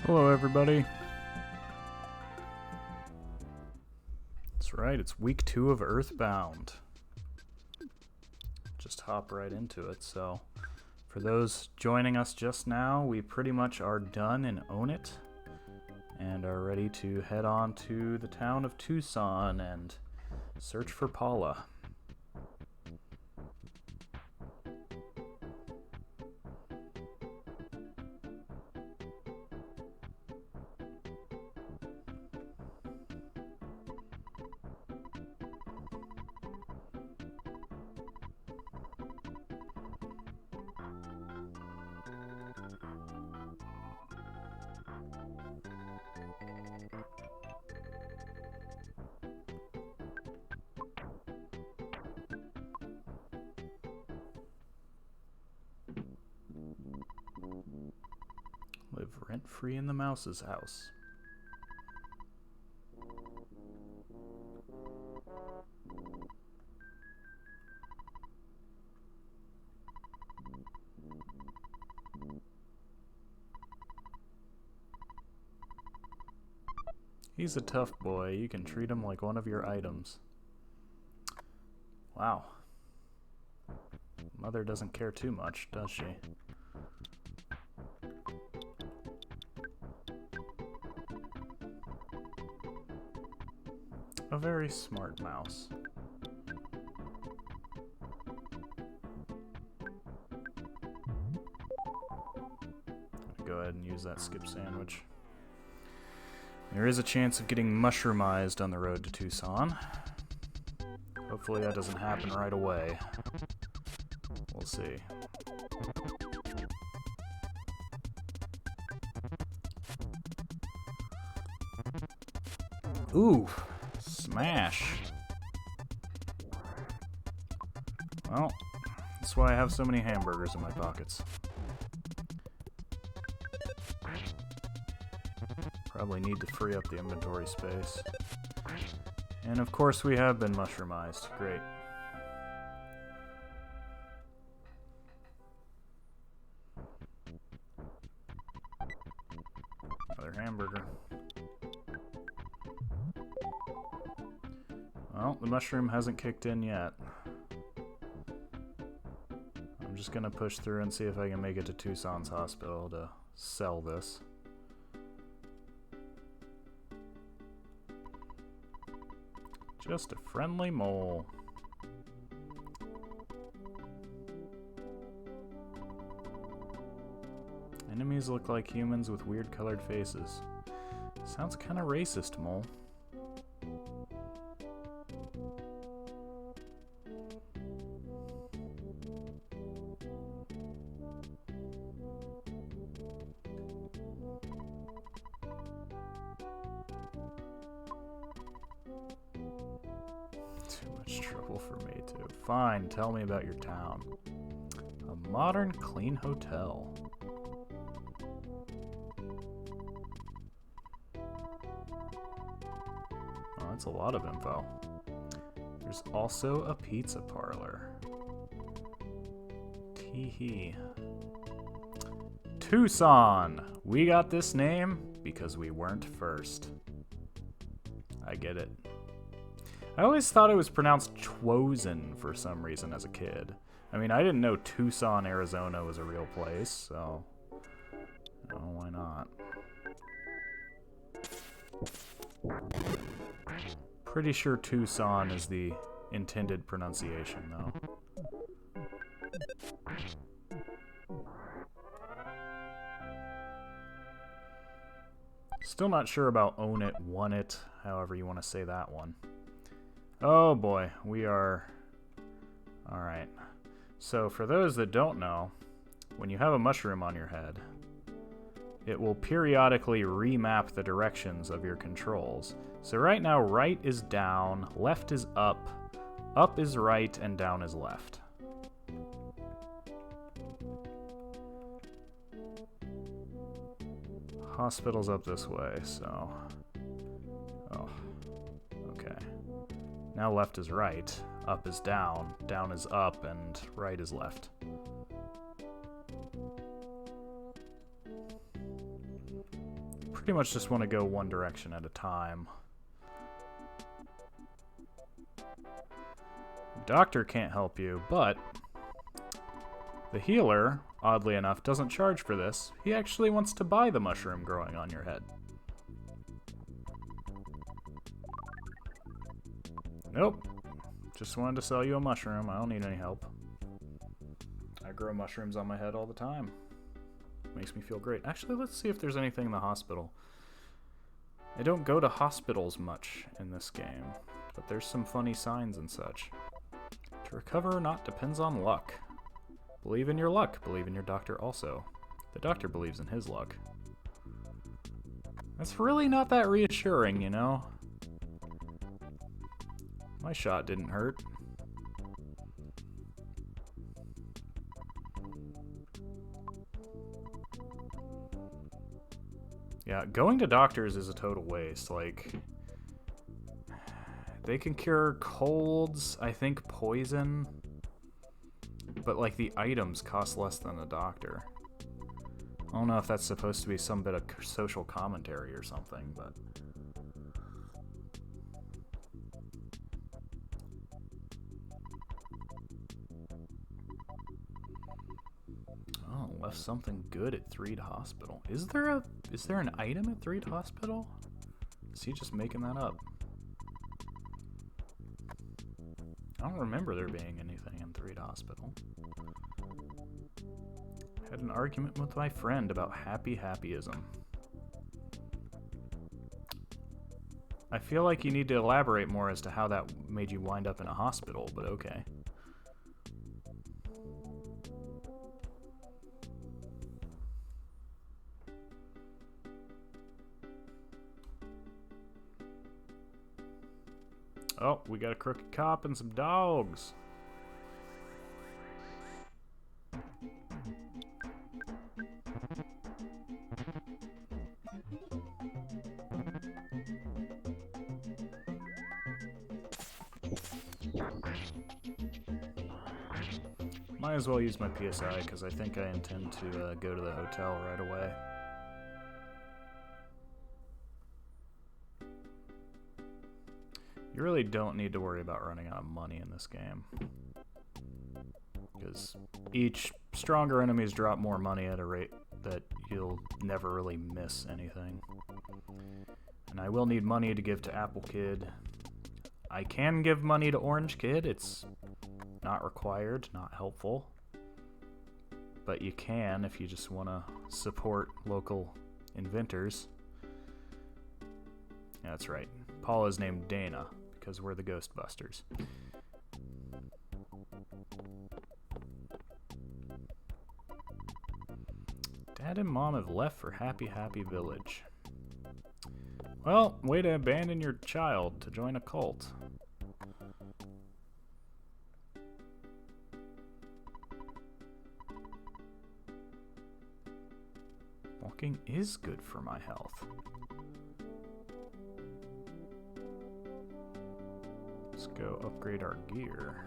Hello, everybody. That's right, it's week 2 of EarthBound. Just hop right into it. So, for those joining us just now, we pretty much are done and own it, and are ready to head on to the town of Twoson and search for Paula. Live rent-free in the mouse's house. He's a tough boy. You can treat him like one of your items. Wow. Mother doesn't care too much, does she? A very smart mouse. Go ahead and use that skip sandwich. There is a chance of getting mushroomized on the road to Twoson. Hopefully that doesn't happen right away. We'll see. Ooh, smash. Well, that's why I have so many hamburgers in my pockets. Probably need to free up the inventory space. And of course we have been mushroomized. Great. Another hamburger. Well, the mushroom hasn't kicked in yet. I'm just gonna push through and see if I can make it to Twoson's hospital to sell this. Just a friendly mole. Enemies look like humans with weird colored faces. Sounds kind of racist, mole. Too much trouble for me too. Fine, tell me about your town. A modern, clean hotel. Oh, that's a lot of info. There's also a pizza parlor. Tee-hee. Twoson! We got this name because we weren't first. I get it. I always thought it was pronounced Twoson for some reason as a kid. I mean, I didn't know Tucson, Arizona was a real place, so... Oh, why not? Pretty sure Twoson is the intended pronunciation, though. Still not sure about own it, won it, however you want to say that one. Oh boy, we are... Alright. So for those that don't know, when you have a mushroom on your head, it will periodically remap the directions of your controls. So right now, right is down, left is up is right, and down is left. Hospital's up this way, so... Oh. Okay. Now left is right, up is down is up, and right is left. pretty much just want to go one direction at a time. The doctor can't help you, but the healer, oddly enough, doesn't charge for this. He actually wants to buy the mushroom growing on your head. Nope. Just wanted to sell you a mushroom. I don't need any help. I grow mushrooms on my head all the time. Makes me feel great. Actually, let's see if there's anything in the hospital. I don't go to hospitals much in this game, but there's some funny signs and such. To recover or not depends on luck. Believe in your luck. Believe in your doctor also. The doctor believes in his luck. That's really not that reassuring, you know? My shot didn't hurt. Yeah, going to doctors is a total waste. Like, they can cure colds, I think poison, but like the items cost less than a doctor. I don't know if that's supposed to be some bit of social commentary or something, but... Oh, left something good at Threed Hospital. Is there an item at Threed Hospital? Is he just making that up? I don't remember there being anything in Threed Hospital. Had an argument with my friend about happyism. I feel like you need to elaborate more as to how that made you wind up in a hospital, but okay. Oh, we got a crooked cop and some dogs. Might as well use my PSI because I think I intend to go to the hotel right away. You really don't need to worry about running out of money in this game, because each stronger enemies drop more money at a rate that you'll never really miss anything. And I will need money to give to Apple Kid. I can give money to Orange Kid. It's not required, not helpful. But you can if you just want to support local inventors. Yeah, that's right. Paula's named Dana, because we're the Ghostbusters. Dad and Mom have left for Happy Village. Well, way to abandon your child to join a cult. Walking is good for my health. Let's go upgrade our gear.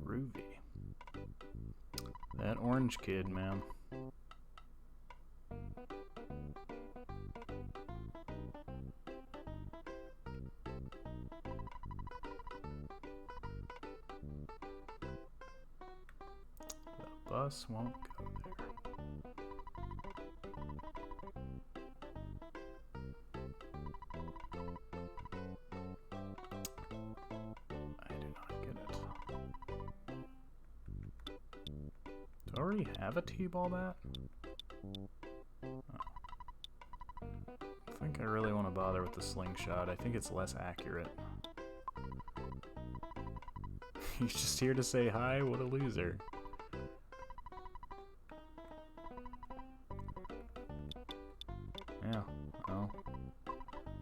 Groovy. That Orange Kid, man. bus won't go there. I do not get it. Do I already have a T-ball bat? Oh. I think I really want to bother with the slingshot. I think it's less accurate. He's just here to say hi? What a loser. Yeah, well,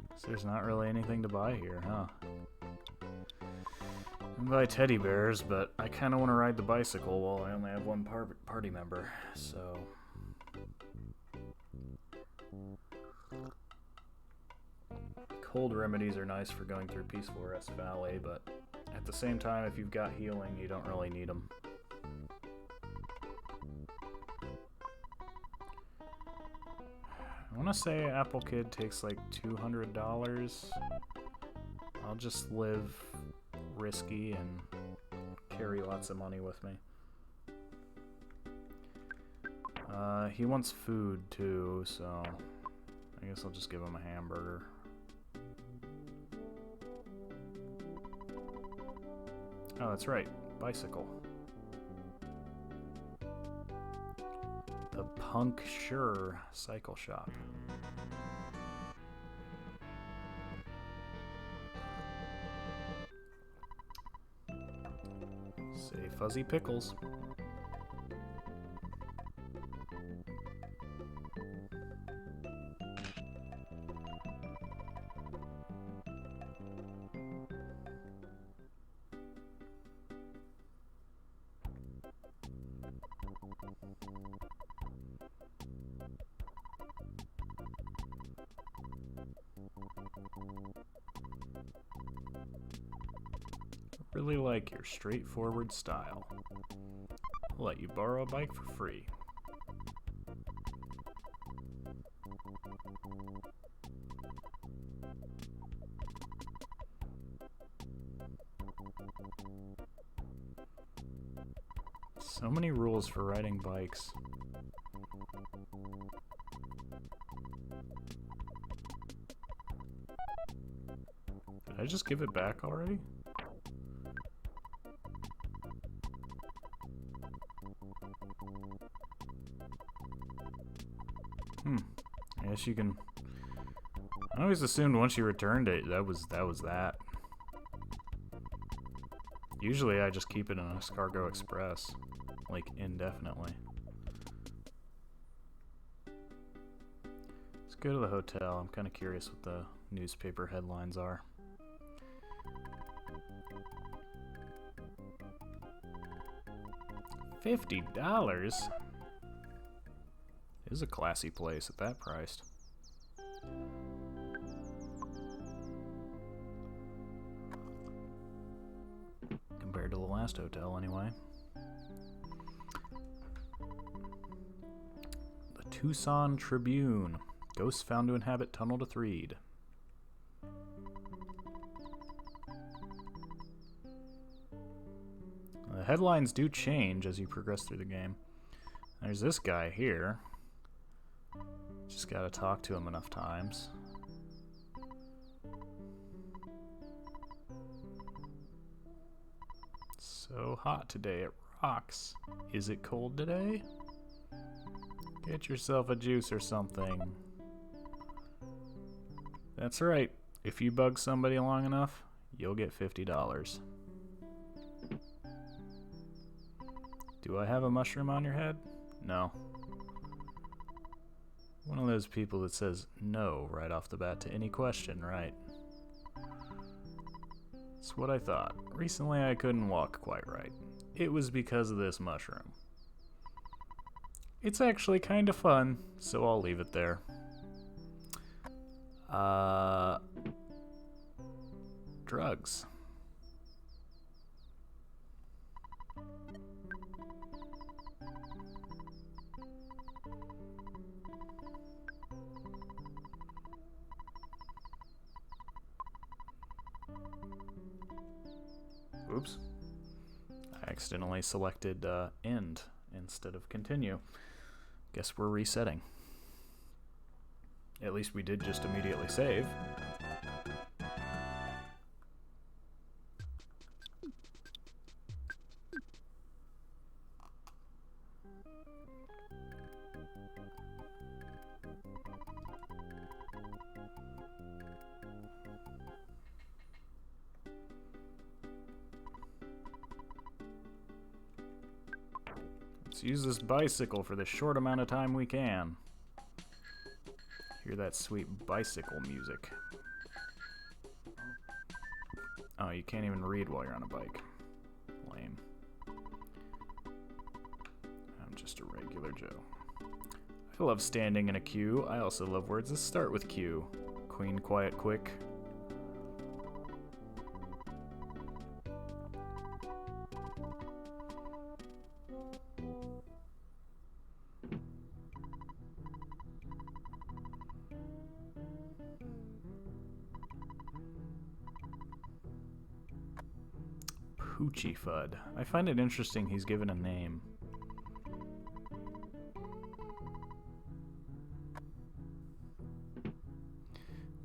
guess there's not really anything to buy here, huh? I can buy teddy bears, but I kind of want to ride the bicycle while I only have one party member, so... Cold remedies are nice for going through Peaceful Rest Valley, but at the same time, if you've got healing, you don't really need them. I want to say Apple Kid takes like $200. I'll just live risky and carry lots of money with me. He wants food too, so I guess I'll just give him a hamburger. Oh, that's right. Bicycle. The Puncture Cycle Shop. Say Fuzzy Pickles. Really like your straightforward style. I'll let you borrow a bike for free. So many rules for riding bikes. Did I just give it back already? I guess you can... I always assumed once you returned it, that was that. Usually I just keep it in a Escargot Express, like indefinitely. Let's go to the hotel. I'm kind of curious what the newspaper headlines are. $50? It is a classy place at that price. Compared to the last hotel, anyway. The Twoson Tribune. Ghosts found to inhabit tunnel to Threed. The headlines do change as you progress through the game. There's this guy here. Just gotta talk to him enough times. So hot today, it rocks. Is it cold today? Get yourself a juice or something. That's right. If you bug somebody long enough, you'll get $50. Do I have a mushroom on your head? No. One of those people that says no right off the bat to any question, right? That's what I thought. Recently I couldn't walk quite right. It was because of this mushroom. It's actually kind of fun, so I'll leave it there. Drugs. Oops. I accidentally selected end instead of continue. Guess we're resetting. At least we did just immediately save. Let's use this bicycle for the short amount of time we can. Hear that sweet bicycle music. Oh, you can't even read while you're on a bike. Lame. I'm just a regular Joe. I love standing in a queue. I also love words that start with Q. Queen, quiet, quick. Poochie Fud. I find it interesting he's given a name.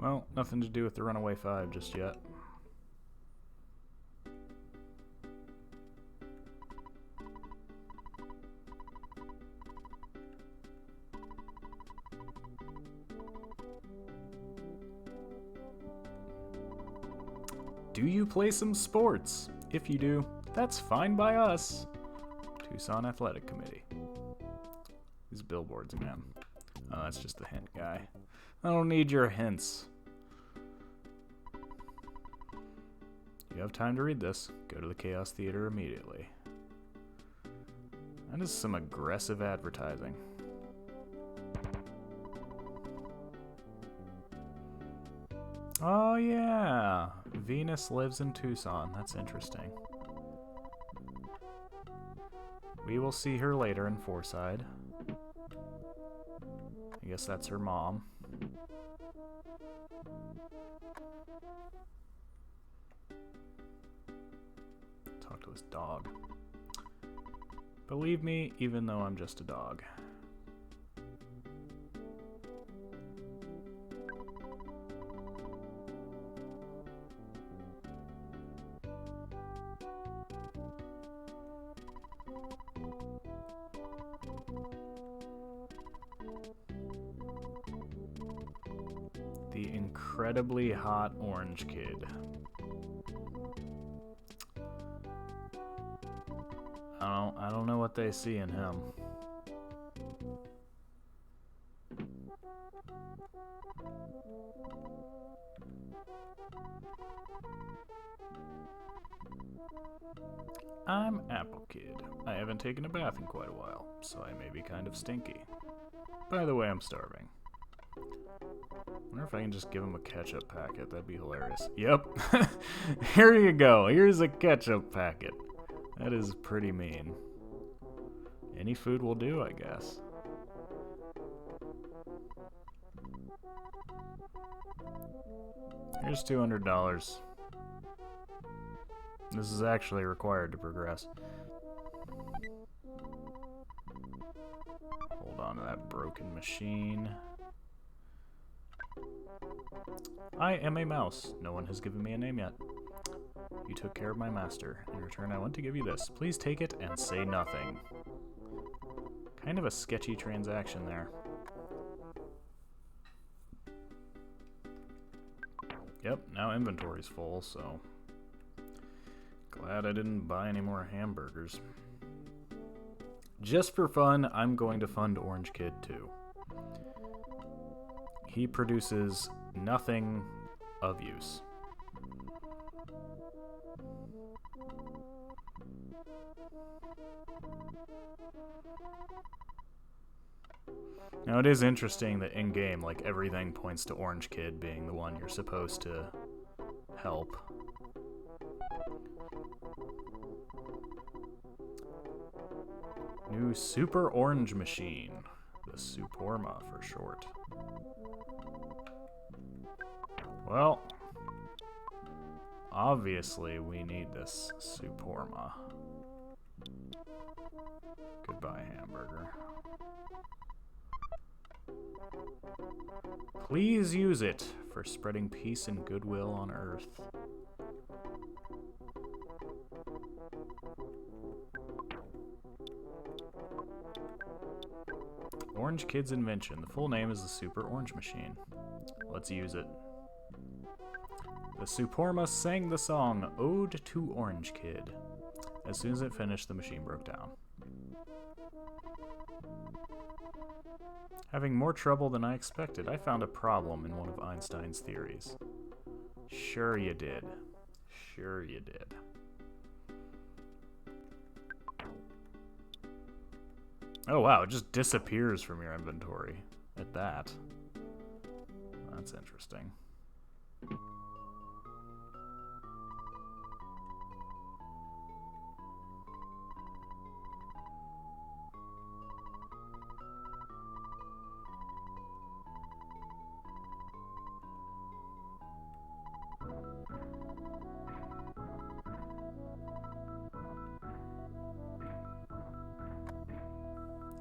Well, nothing to do with the Runaway 5 just yet. Do you play some sports? If you do, that's fine by us. Twoson Athletic Committee. These billboards, man. Oh, that's just the hint guy. I don't need your hints. You have time to read this. Go to the Chaos Theater immediately. That is some aggressive advertising. Oh yeah, Venus lives in Twoson. That's interesting. We will see her later in Fourside. I guess that's her mom. Talk to this dog. Believe me, even though I'm just a dog. The incredibly hot orange kid. I don't know what they see in him. I'm Apple Kid. I haven't taken a bath in quite a while, so I may be kind of stinky. By the way, I'm starving. I wonder if I can just give him a ketchup packet. That'd be hilarious. Yep. Here you go. Here's a ketchup packet. That is pretty mean. Any food will do, I guess. Here's $200. This is actually required to progress. Hold on to that broken machine. I am a mouse. No one has given me a name yet. You took care of my master. In return, I want to give you this. Please take it and say nothing. Kind of a sketchy transaction there. Yep, now inventory's full, so... glad I didn't buy any more hamburgers. Just for fun, I'm going to fund Orange Kid too. He produces nothing of use. Now it is interesting that in-game, like, everything points to Orange Kid being the one you're supposed to help. New Super Orange Machine. The Suporma for short. Well, obviously we need this Suporma. Goodbye, hamburger. Please use it for spreading peace and goodwill on Earth. Orange Kid's invention. The full name is the Super Orange Machine. Let's use it. The Suporma sang the song Ode to Orange Kid. As soon as it finished, the machine broke down. Having more trouble than I expected, I found a problem in one of Einstein's theories. Sure you did. Sure you did. Oh wow, it just disappears from your inventory at that. That's interesting.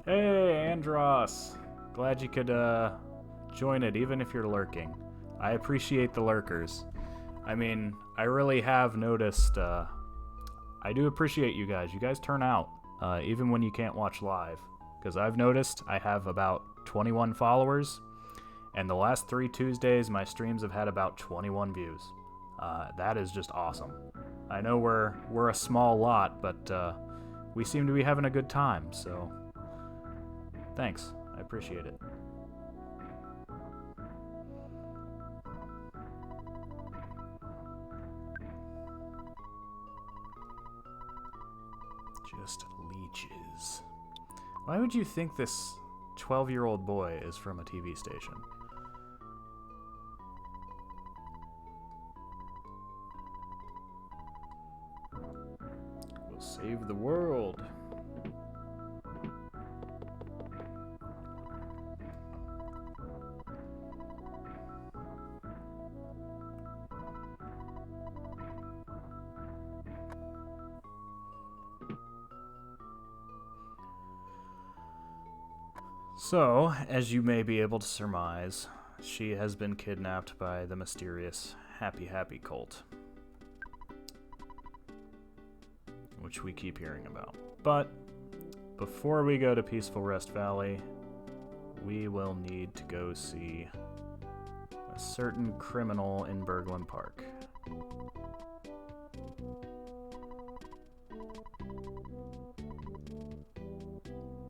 Hey, Andros! Glad you could join it, even if you're lurking. I appreciate the lurkers. I mean, I really have noticed, I do appreciate you guys. You guys turn out, even when you can't watch live. Because I've noticed I have about 21 followers, and the last 3 Tuesdays, my streams have had about 21 views. That is just awesome. I know we're a small lot, but we seem to be having a good time, so thanks. I appreciate it. Just leeches. Why would you think this 12-year-old boy is from a TV station? We'll save the world. So, as you may be able to surmise, she has been kidnapped by the mysterious Happy Happy cult, which we keep hearing about. But before we go to Peaceful Rest Valley, we will need to go see a certain criminal in Berglund Park.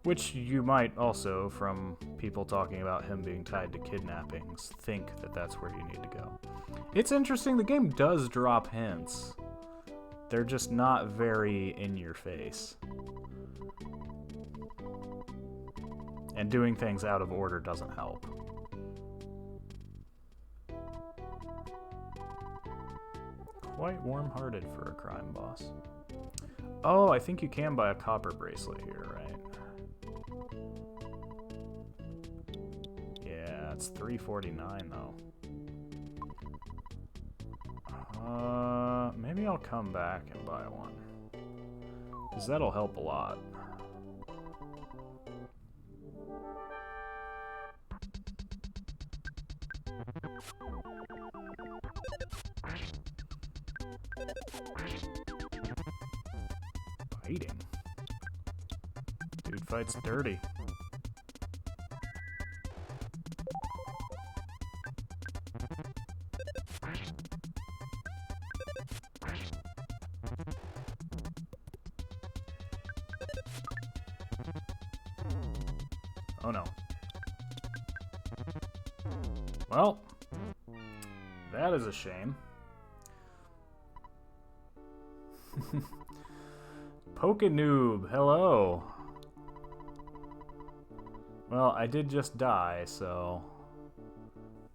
Which you might also, from people talking about him being tied to kidnappings, think that that's where you need to go. It's interesting, the game does drop hints. They're just not very in your face. And doing things out of order doesn't help. Quite warm-hearted for a crime boss. Oh, I think you can buy a copper bracelet here, right? Yeah, it's $3.49 though. Maybe I'll come back and buy one, because that'll help a lot. Fighting? Dude fights dirty. Oh no. Well, that is a shame. Pokenoob, hello. Well, I did just die, so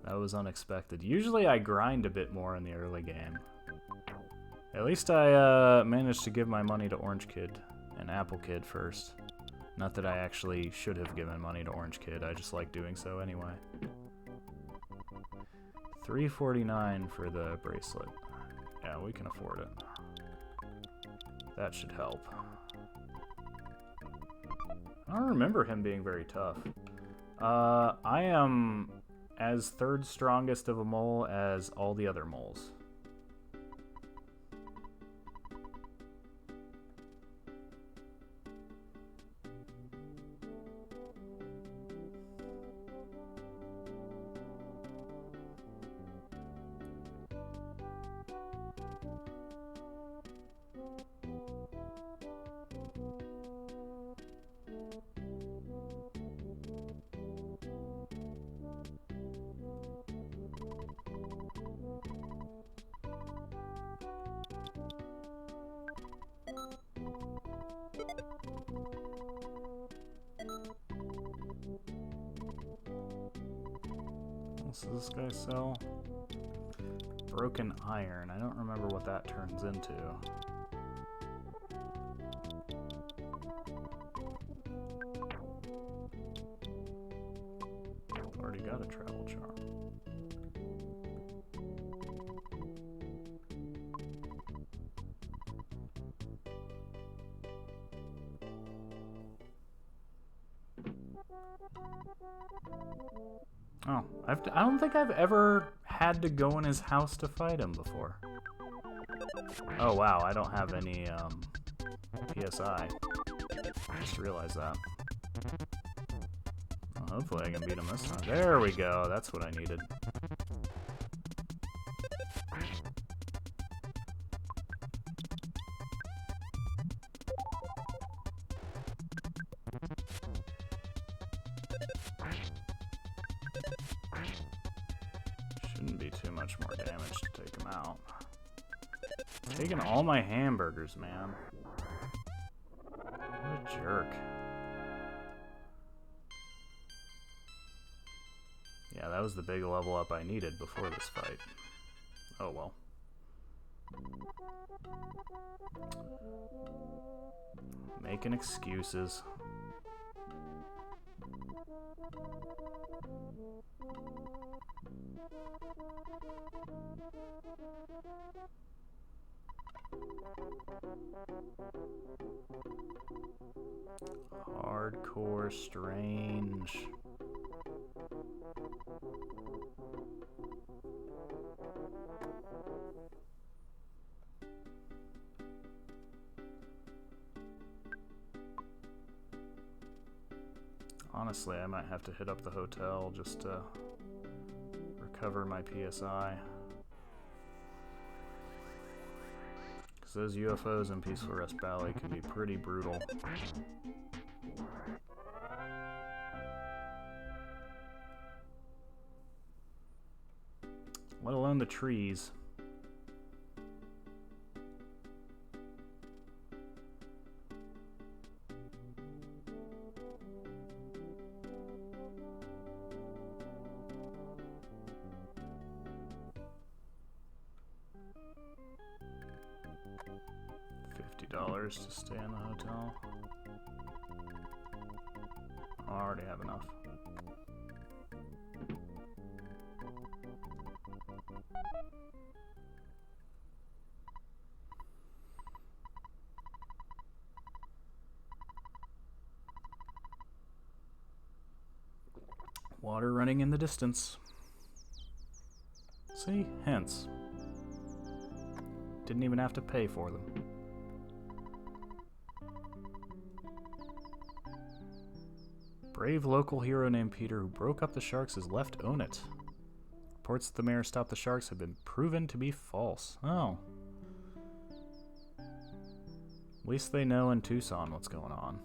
that was unexpected. Usually I grind a bit more in the early game. At least I managed to give my money to Orange Kid and Apple Kid first. Not that I actually should have given money to Orange Kid, I just like doing so anyway. $3.49 for the bracelet. Yeah, we can afford it. That should help. I don't remember him being very tough. I am as third strongest of a mole as all the other moles. What does this guy sell? Broken iron. I don't remember what that turns into. Already got a travel charm. Oh, I don't think I've ever had to go in his house to fight him before. Oh wow, I don't have any PSI. I just realized that. Well, hopefully I can beat him this time. There we go, that's what I needed. Shouldn't be too much more damage to take him out. Taking all my hamburgers, man. What a jerk. Yeah, that was the big level up I needed before this fight. Oh well. Making excuses. Hardcore strange. Honestly, I might have to hit up the hotel just to recover my PSI. Because those UFOs in Peaceful Rest Valley can be pretty brutal. Let alone the trees. $50 to stay in the hotel. I already have enough. Water running in the distance. See? Hence. Didn't even have to pay for them. Brave local hero named Peter who broke up the sharks has left Own It. Reports that the mayor stopped the sharks have been proven to be false. Oh. At least they know in Twoson what's going on.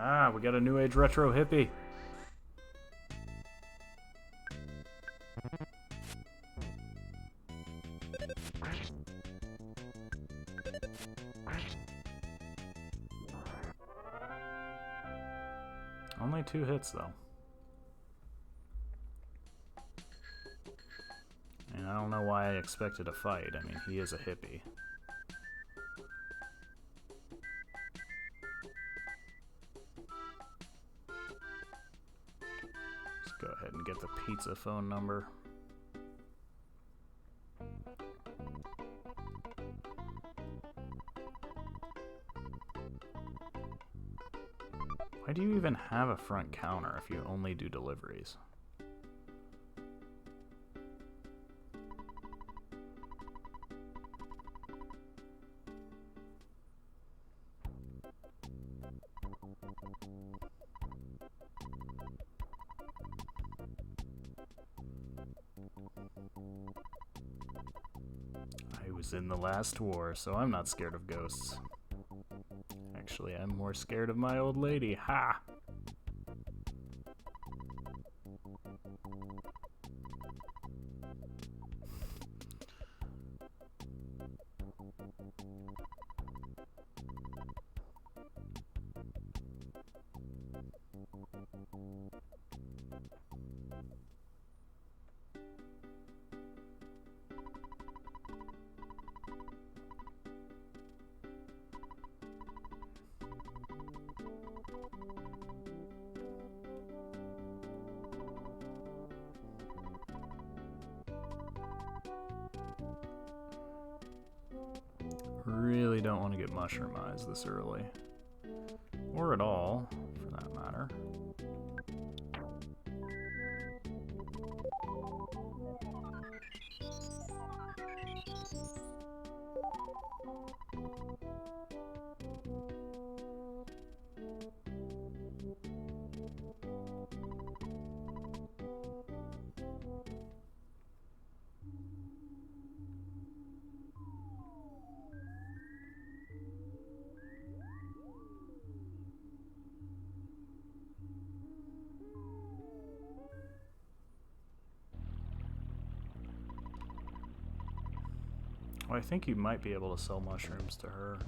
Ah, we got a new age retro hippie. Only 2 hits, though. And I don't know why I expected a fight. I mean, he is a hippie. Let's go ahead and get the pizza phone number. Why do you even have a front counter if you only do deliveries? I was in the last war, so I'm not scared of ghosts. Actually, I'm more scared of my old lady. Ha! Really don't want to get mushroom eyes this early. Or at all, for that matter. Well, I think you might be able to sell mushrooms to her.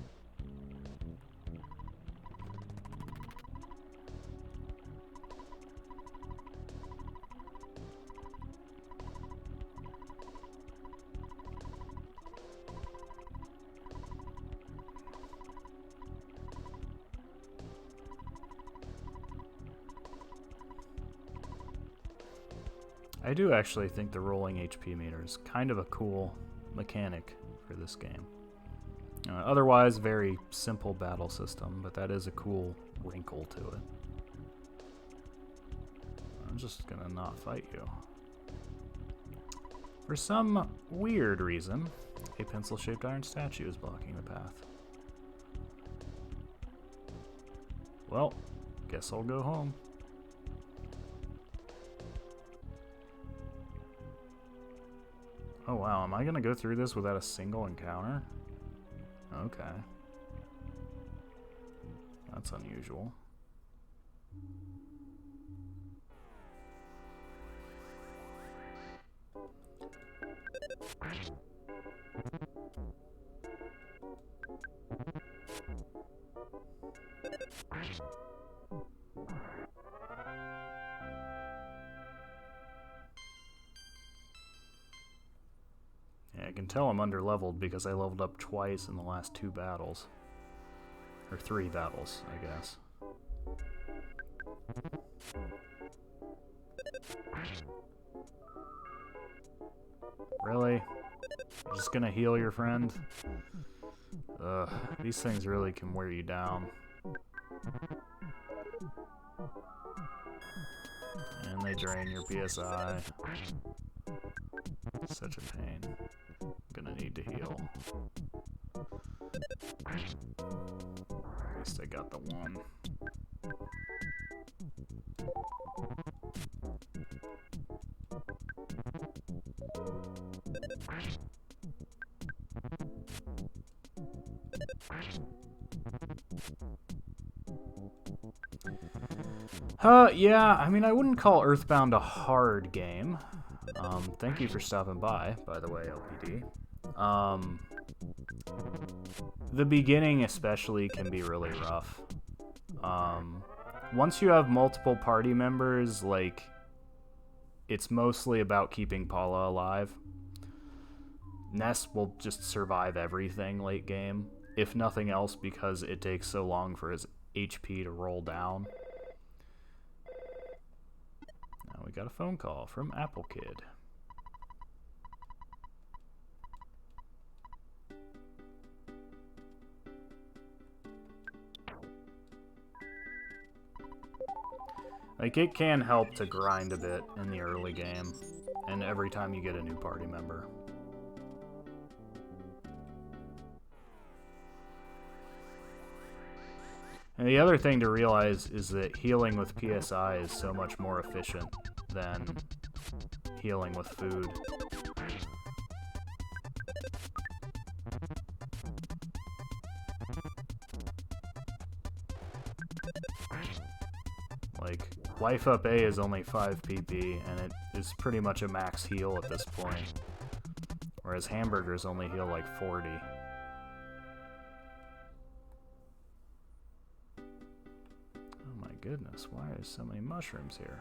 I do actually think the rolling HP meter is kind of a cool mechanic for this game. Otherwise, very simple battle system, but that is a cool wrinkle to it. I'm just gonna not fight you. For some weird reason, a pencil-shaped iron statue is blocking the path. Well, guess I'll go home. Oh wow, am I gonna go through this without a single encounter? Okay. That's unusual. Yeah, I can tell I'm underleveled because I leveled up twice in the last 2 battles. Or 3 battles, I guess. Really? You're just gonna heal your friend? Ugh, these things really can wear you down. And they drain your PSI. Such a pain. I'm gonna need to heal. At least I got the one. Yeah, I mean, I wouldn't call EarthBound a hard game. Thank you for stopping by the way, LPD. The beginning especially can be really rough. once you have multiple party members, like, it's mostly about keeping Paula alive. Ness will just survive everything late game, if nothing else because it takes so long for his HP to roll down. Now we got a phone call from Apple Kid. Like, it can help to grind a bit in the early game, and every time you get a new party member. And the other thing to realize is that healing with PSI is so much more efficient than healing with food. Like, Life Up A is only 5 PP, and it is pretty much a max heal at this point. Whereas hamburgers only heal like 40. Oh my goodness, why are so many mushrooms here?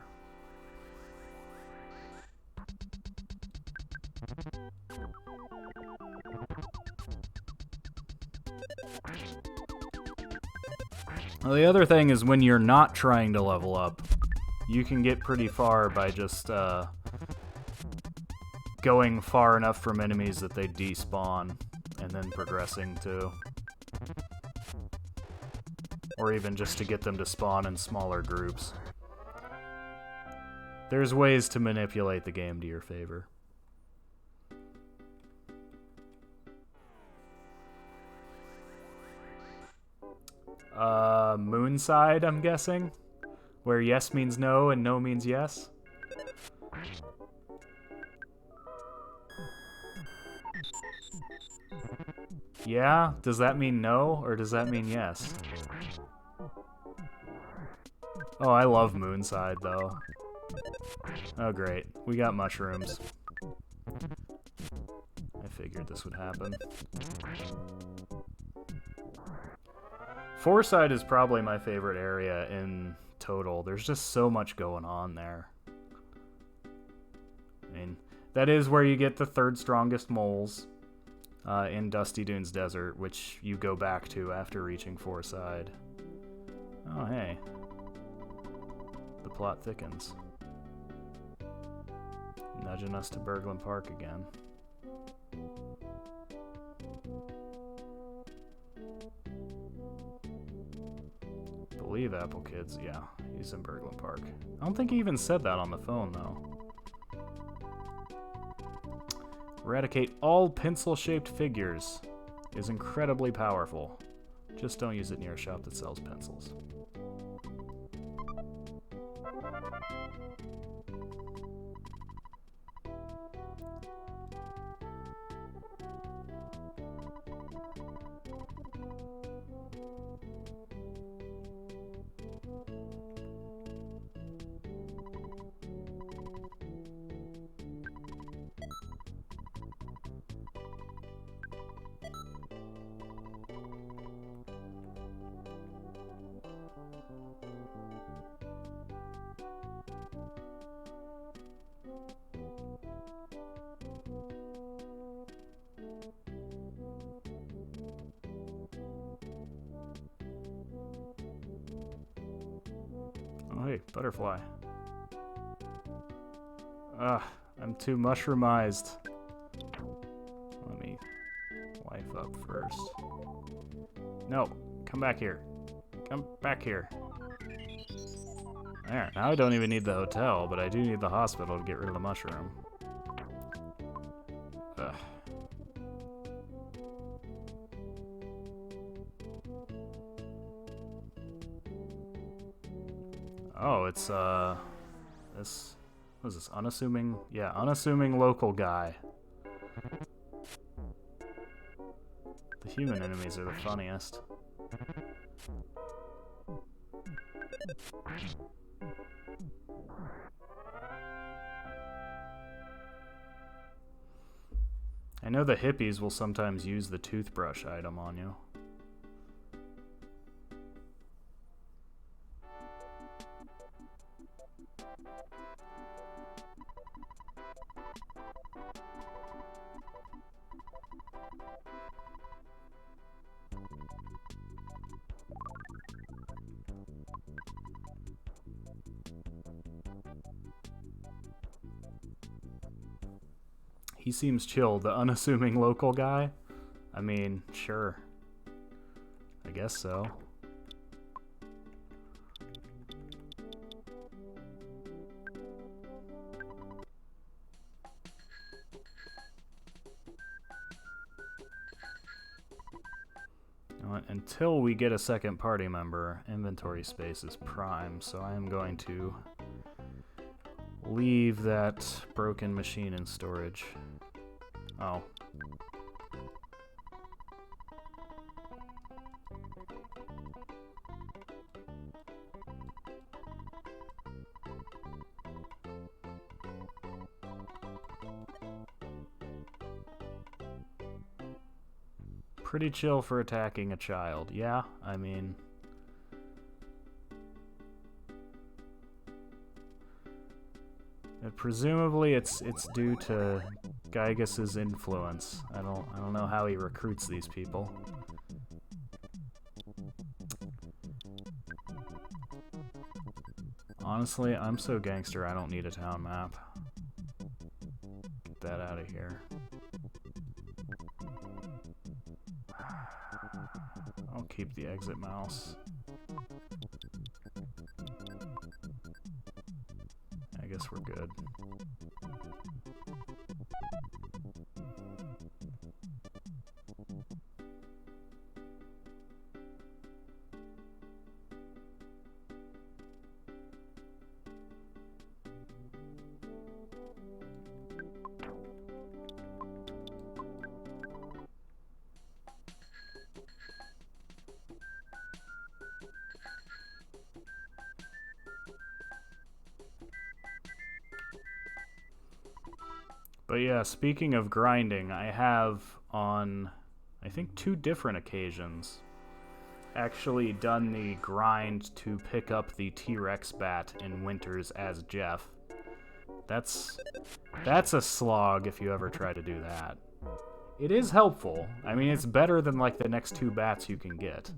Well, the other thing is when you're not trying to level up, you can get pretty far by just going far enough from enemies that they despawn, and then progressing too. Or even just to get them to spawn in smaller groups. There's ways to manipulate the game to your favor. Moonside, I'm guessing? Where yes means no and no means yes? Yeah? Does that mean no, or does that mean yes? Oh, I love Moonside, though. Oh, great. We got mushrooms. I figured this would happen. Fourside is probably my favorite area in total. There's just so much going on there. I mean, that is where you get the third strongest moles in Dusty Dunes Desert, which you go back to after reaching Fourside. Oh, hey. The plot thickens. Nudging us to Berglund Park again. Believe Apple Kids, yeah, he's in Berglund Park. I don't think he even said that on the phone, though. Eradicate all pencil-shaped figures is incredibly powerful. Just don't use it near a shop that sells pencils. Oh, hey, butterfly. I'm too mushroomized. Let me life up first. No, come back here. Come back here. There, now I don't even need the hotel, but I do need the hospital to get rid of the mushroom. Ugh. Oh, it's, this, what is this, unassuming? Yeah, unassuming local guy. The human enemies are the funniest. I know the hippies will sometimes use the toothbrush item on you. He seems chill, the unassuming local guy. I mean, sure. I guess so. Until we get a second party member, inventory space is prime, so I am going to leave that broken machine in storage. Oh. Pretty chill for attacking a child. Yeah, I mean... presumably it's due to Gygas's influence. I don't know how he recruits these people. Honestly, I'm so gangster I don't need a town map. Get that out of here. I'll keep the exit mouse. I guess we're good. But yeah, speaking of grinding, I have on, I think, 2 different occasions actually done the grind to pick up the T-Rex bat in Winters as Jeff. That's a slog if you ever try to do that. It is helpful. I mean, it's better than like the next 2 bats you can get.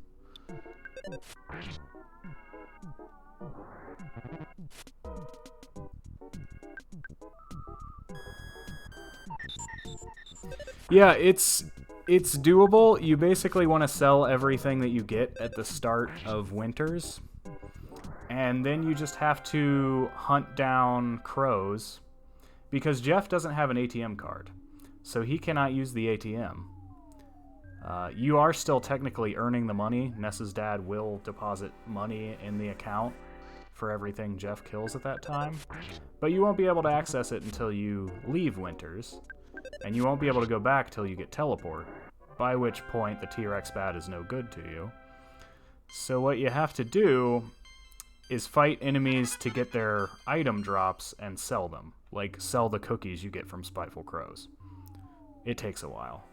Yeah, it's doable. You basically want to sell everything that you get at the start of Winters. And then you just have to hunt down crows. Because Jeff doesn't have an ATM card. So he cannot use the ATM. You are still technically earning the money. Ness's dad will deposit money in the account for everything Jeff kills at that time. But you won't be able to access it until you leave Winters. And you won't be able to go back till you get teleport, by which point the T-Rex bat is no good to you. So what you have to do is fight enemies to get their item drops and sell them. Like, sell the cookies you get from Spiteful Crows. It takes a while.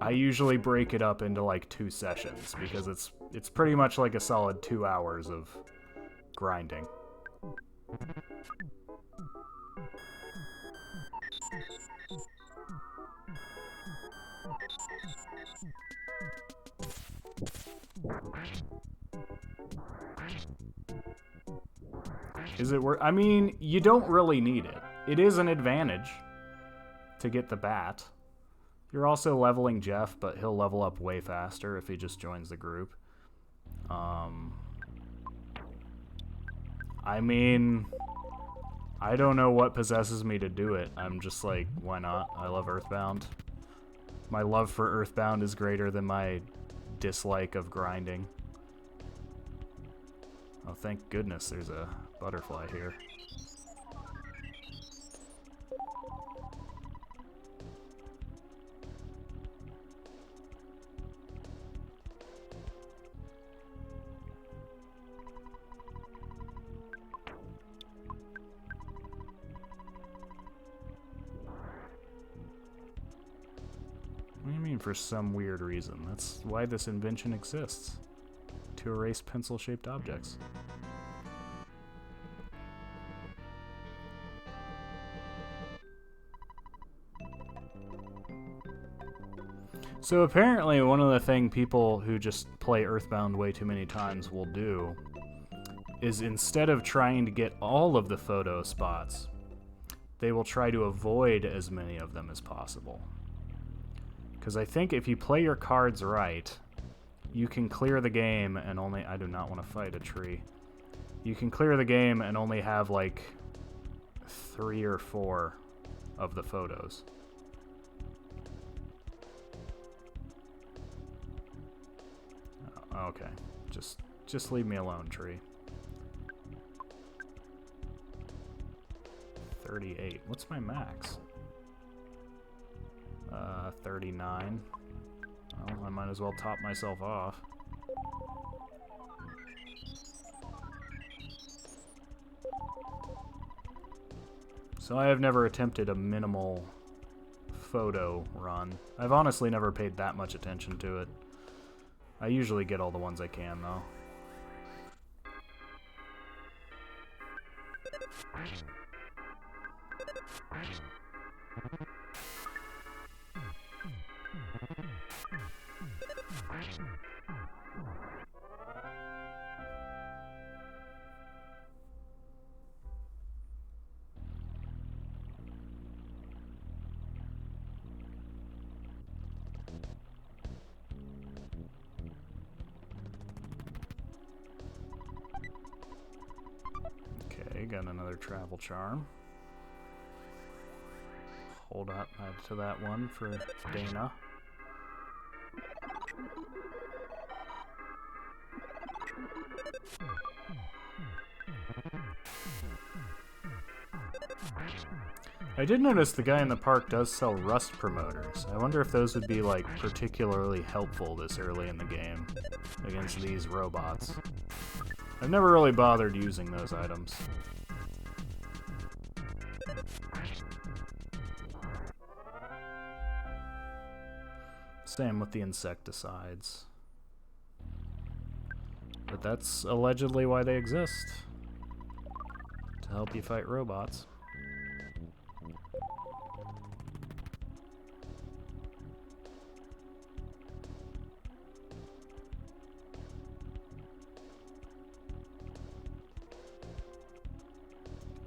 I usually break it up into like 2 sessions, because it's pretty much like a solid 2 hours of grinding. Is it worth? I mean, you don't really need it. It is an advantage to get the bat. You're also leveling Jeff, but he'll level up way faster if he just joins the group. I mean, I don't know what possesses me to do it. I'm just like, why not? I love EarthBound. My love for EarthBound is greater than my dislike of grinding. Oh, thank goodness there's a butterfly here. What do you mean for some weird reason? That's why this invention exists. To erase pencil-shaped objects. So apparently one of the things people who just play EarthBound way too many times will do is instead of trying to get all of the photo spots, they will try to avoid as many of them as possible. Because I think if you play your cards right, you can clear the game and only... I do not want to fight a tree. You can clear the game and only have like 3 or 4 of the photos. Okay, just leave me alone, tree. 38. What's my max? 39. Well, I might as well top myself off. So I have never attempted a minimal photo run. I've honestly never paid that much attention to it. I usually get all the ones I can, though. Got another travel charm. Hold up to that one for Dana. I did notice the guy in the park does sell rust promoters. I wonder if those would be like particularly helpful this early in the game against these robots. I've never really bothered using those items. Same with the insecticides. But that's allegedly why they exist. To help you fight robots.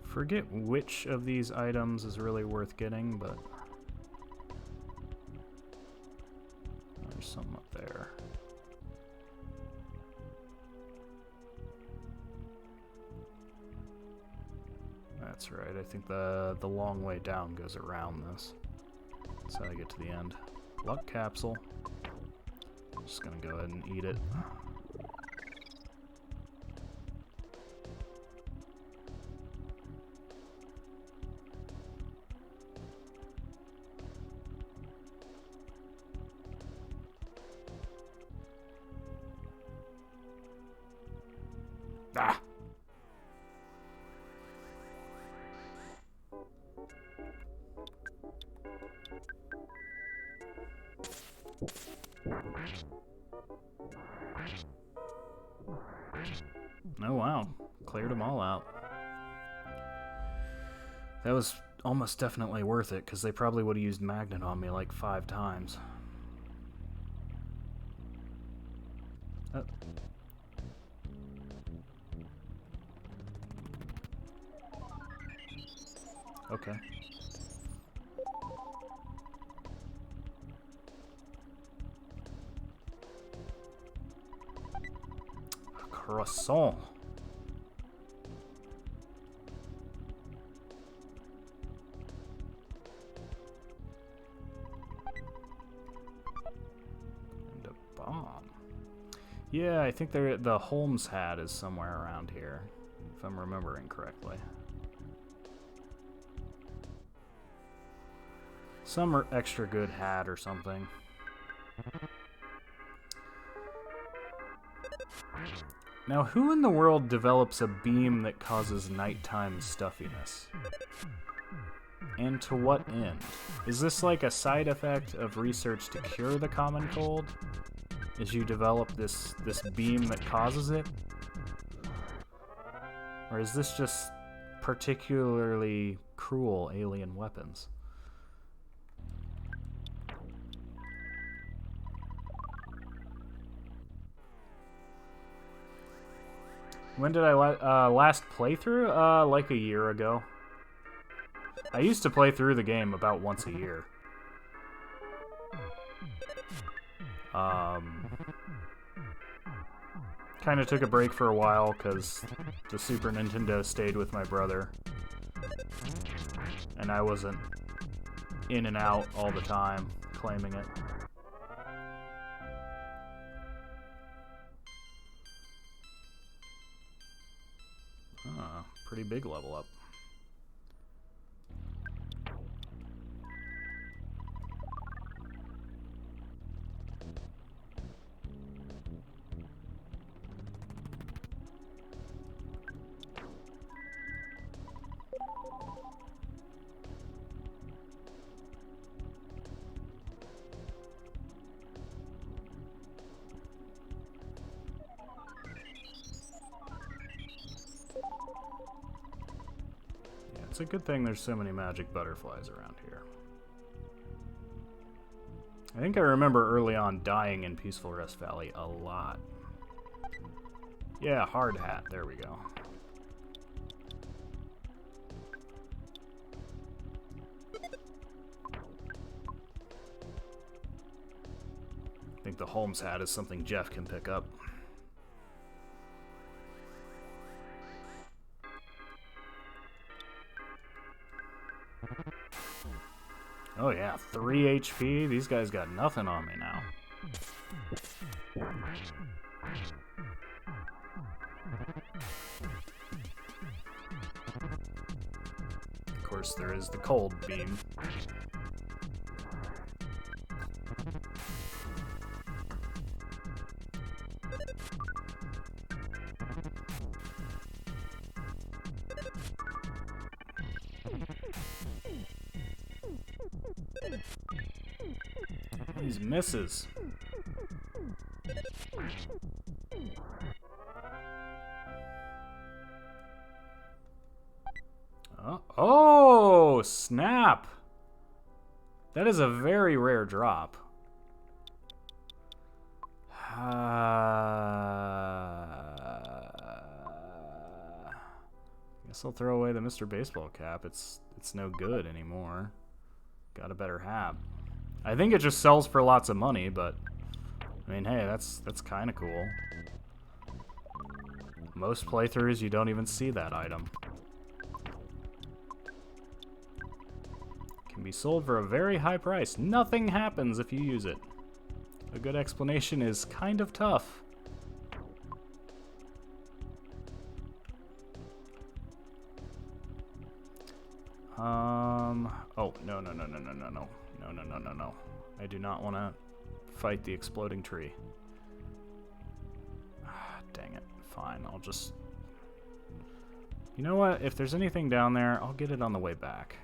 Forget which of these items is really worth getting, but there's some up there. That's right, I think the long way down goes around this. That's how I get to the end. Luck capsule. Just gonna go ahead and eat it. Ah! Oh wow, cleared them all out. That was almost definitely worth it, because they probably would have used Magnet on me like 5 times. Okay. A croissant. And a bomb. Yeah, I think the Holmes hat is somewhere around here, if I'm remembering correctly. Some extra good hat or something. Now, who in the world develops a beam that causes nighttime stuffiness? And to what end? Is this like a side effect of research to cure the common cold? As you develop this beam that causes it? Or is this just particularly cruel alien weapons? When did I last play through? Like a year ago. I used to play through the game about once a year. Kind of took a break for a while because the Super Nintendo stayed with my brother. And I wasn't in and out all the time, claiming it. Pretty big level up. It's a good thing there's so many magic butterflies around here. I think I remember early on dying in Peaceful Rest Valley a lot. Yeah, hard hat. There we go. I think the Holmes hat is something Jeff can pick up. Oh yeah, 3 HP. These guys got nothing on me now. Of course, there is the cold beam. These misses. Oh, snap! That is a very rare drop. Guess I'll throw away the Mr. Baseball cap. It's no good anymore. Got a better hat. I think it just sells for lots of money, but I mean, hey, that's kind of cool. Most playthroughs, you don't even see that item. Can be sold for a very high price. Nothing happens if you use it. A good explanation is kind of tough. Oh, no. No. I do not want to fight the exploding tree. Dang it. Fine, I'll just... You know what? If there's anything down there, I'll get it on the way back.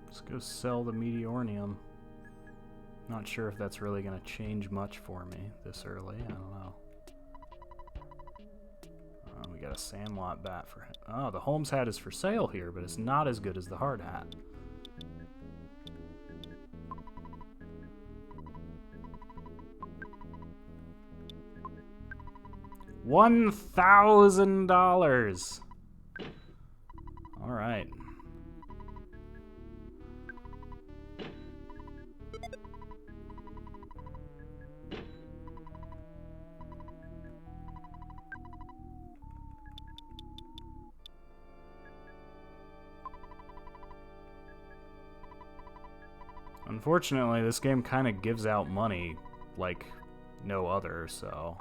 Let's go sell the Meteornium. Not sure if that's really going to change much for me this early. I don't know. We got a Sandlot bat for him. Oh, the Holmes hat is for sale here, but it's not as good as the hard hat. $1,000. All right. Unfortunately, this game kind of gives out money like no other, so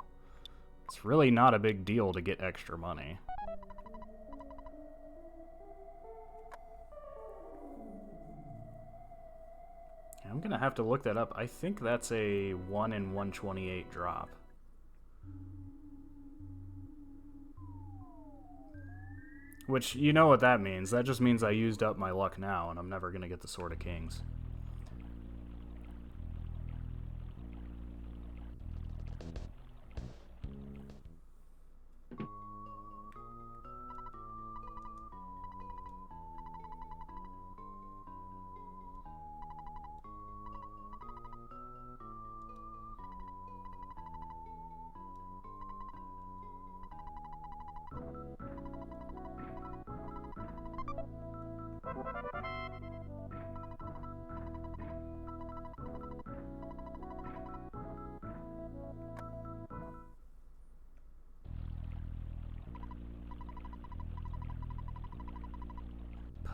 it's really not a big deal to get extra money. I'm gonna have to look that up. I think that's a 1 in 128 drop. Which, you know what that means. That just means I used up my luck now, and I'm never gonna get the Sword of Kings.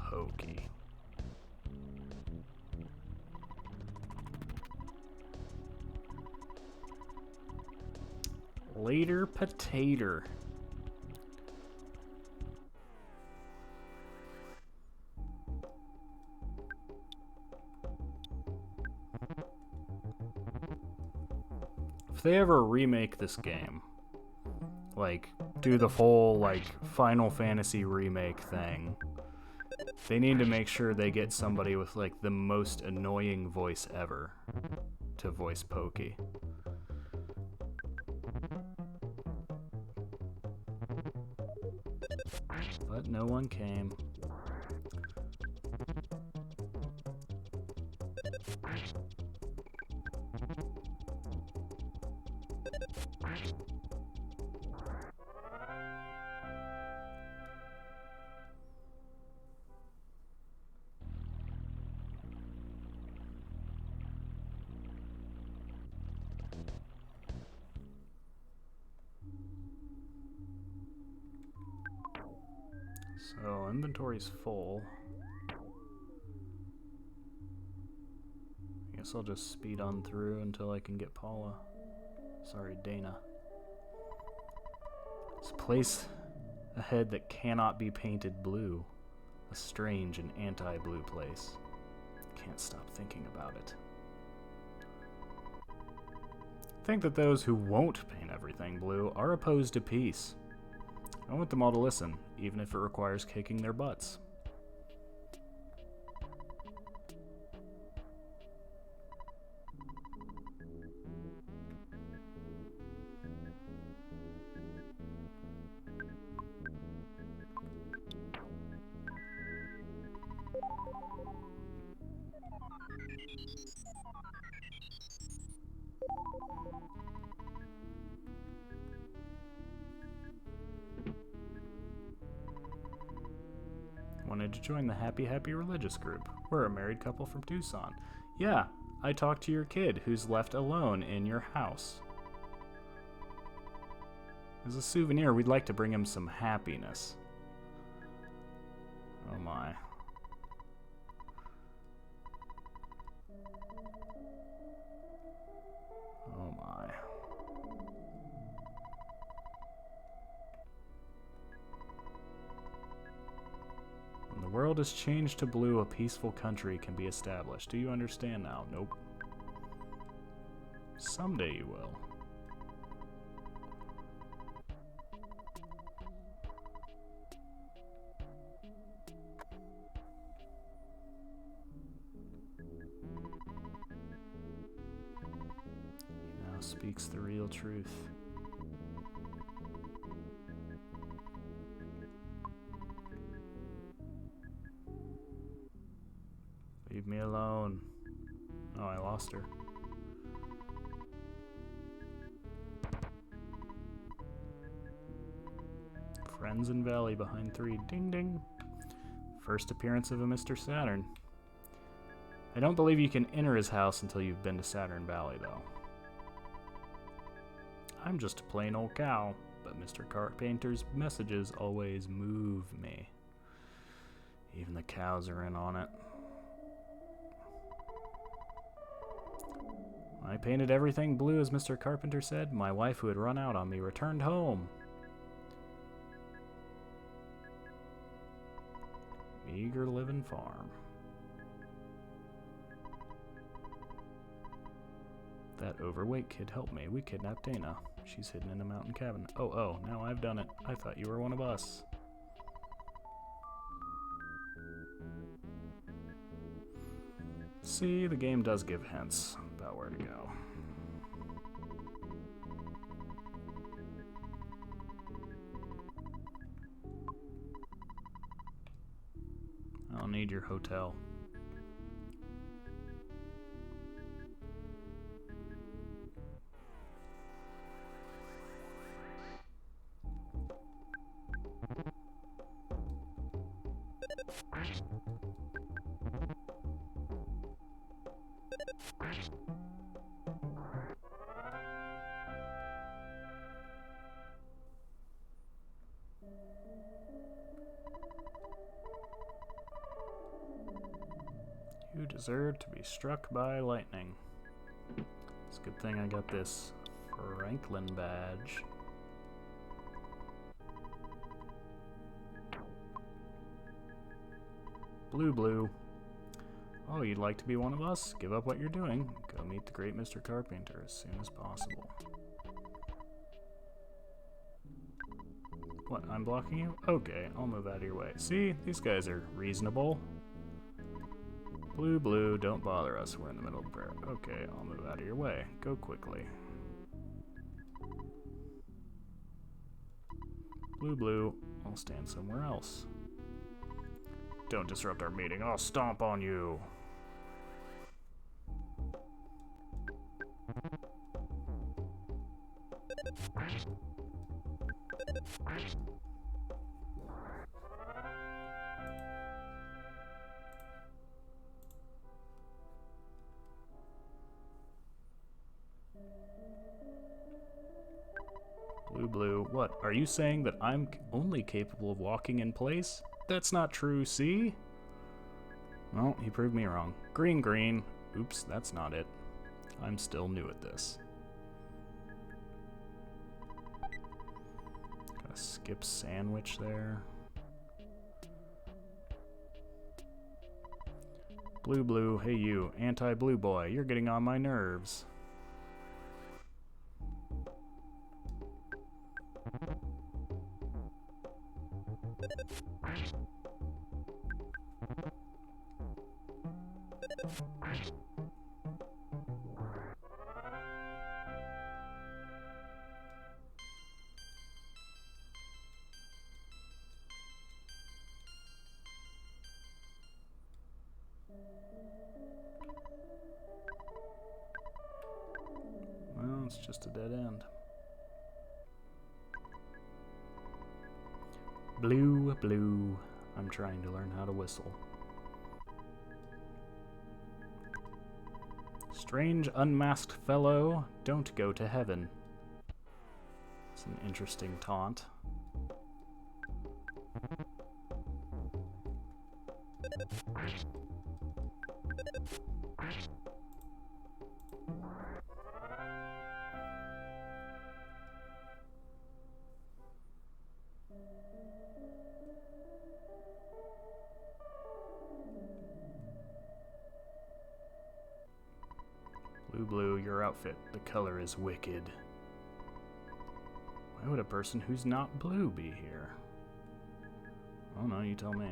Pokey. Later potato. If they ever remake this game, like, do the whole, like, Final Fantasy remake thing, they need to make sure they get somebody with, like, the most annoying voice ever to voice Pokey. But no one came. So, inventory's full. I guess I'll just speed on through until I can get Paula. Sorry, Dana. There's a place ahead that cannot be painted blue. A strange and anti-blue place. Can't stop thinking about it. Think that those who won't paint everything blue are opposed to peace. I want them all to listen, even if it requires kicking their butts. Wanted to join the Happy Religious group. We're a married couple from Twoson. Yeah, I talked to your kid who's left alone in your house. As a souvenir, we'd like to bring him some happiness. Oh my. Oh my. When the world is changed to blue, a peaceful country can be established. Do you understand now? Nope. Someday you will. He now speaks the real truth. Leave me alone. Oh, I lost her. Friends in Valley behind 3. Ding ding. First appearance of a Mr. Saturn. I don't believe you can enter his house until you've been to Saturn Valley, though. I'm just a plain old cow, but Mr. Carpenter's messages always move me. Even the cows are in on it. I painted everything blue, as Mr. Carpenter said. My wife, who had run out on me, returned home. Meager living farm. That overweight kid helped me. We kidnapped Dana. She's hidden in a mountain cabin. Oh, now I've done it. I thought you were one of us. See, the game does give hints about where to go. I'll need your hotel. You deserve to be struck by lightning. It's a good thing I got this Franklin badge. Blue. Oh, you'd like to be one of us? Give up what you're doing. Go meet the great Mr. Carpenter as soon as possible. What, I'm blocking you? Okay, I'll move out of your way. See, these guys are reasonable. Blue, don't bother us. We're in the middle of prayer. Okay, I'll move out of your way. Go quickly. Blue, I'll stand somewhere else. Don't disrupt our meeting. I'll stomp on you. Blue, what? Are you saying that I'm only capable of walking in place? That's not true, see? Well, he proved me wrong. Green. Oops, that's not it. I'm still new at this. Gotta skip sandwich there. Blue, hey you, anti-blue boy, you're getting on my nerves. Well, it's just a dead end. Blue, I'm trying to learn how to whistle. Strange unmasked fellow, don't go to heaven. It's an interesting taunt. Blue, your outfit, the color is wicked. Why would a person who's not blue be here? Oh no, you tell me.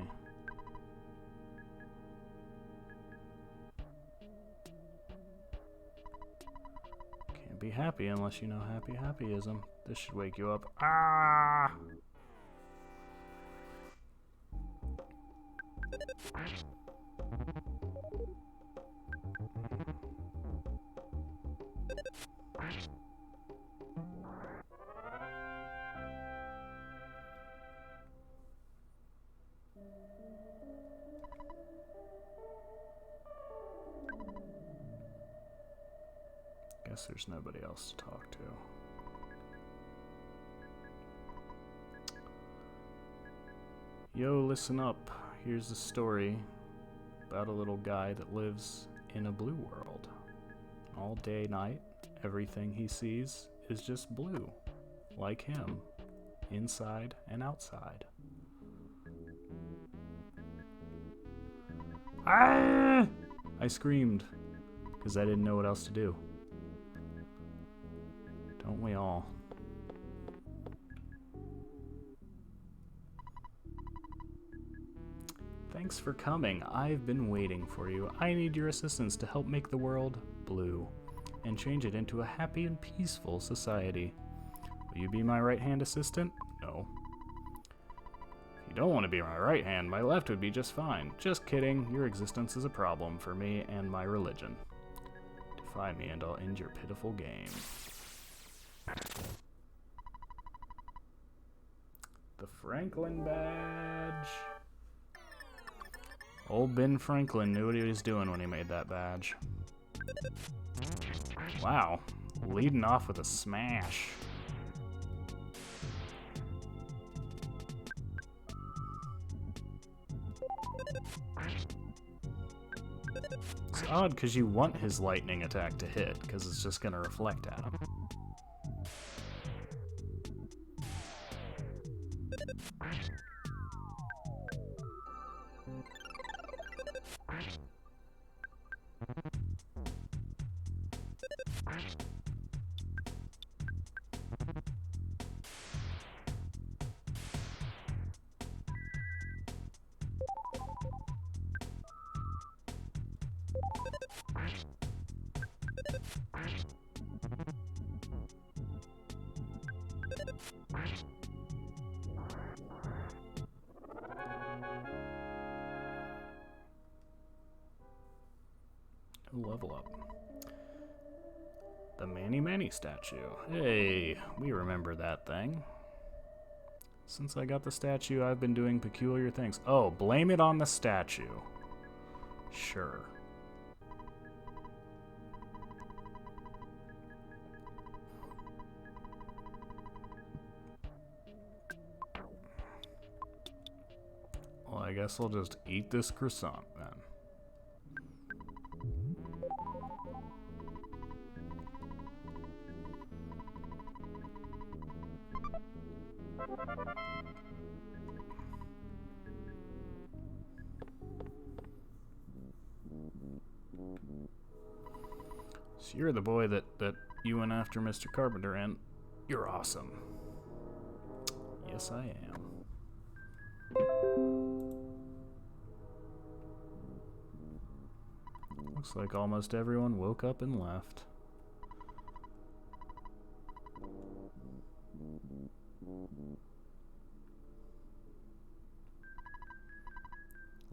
Can't be happy unless you know happyism. This should wake you up. Ah! Guess there's nobody else to talk to. Yo, listen up. Here's a story about a little guy that lives in a blue world. All day, night, everything he sees is just blue, like him, inside and outside. Ah! I screamed, because I didn't know what else to do. Don't we all? Thanks for coming. I've been waiting for you. I need your assistance to help make the world blue and change it into a happy and peaceful society. Will you be my right-hand assistant? No. If you don't want to be my right hand, my left would be just fine. Just kidding. Your existence is a problem for me and my religion. Defy me and I'll end your pitiful game. The Franklin badge. Old Ben Franklin knew what he was doing when he made that badge. Wow, leading off with a smash. It's odd because you want his lightning attack to hit, because it's just going to reflect at him. Level up. The Manny Manny statue. Hey, we remember that thing. Since I got the statue, I've been doing peculiar things. Oh, blame it on the statue. Sure. Well, I guess I'll just eat this croissant then. So you're the boy that you went after Mr. Carpenter, and you're awesome. Yes, I am. Looks like almost everyone woke up and left.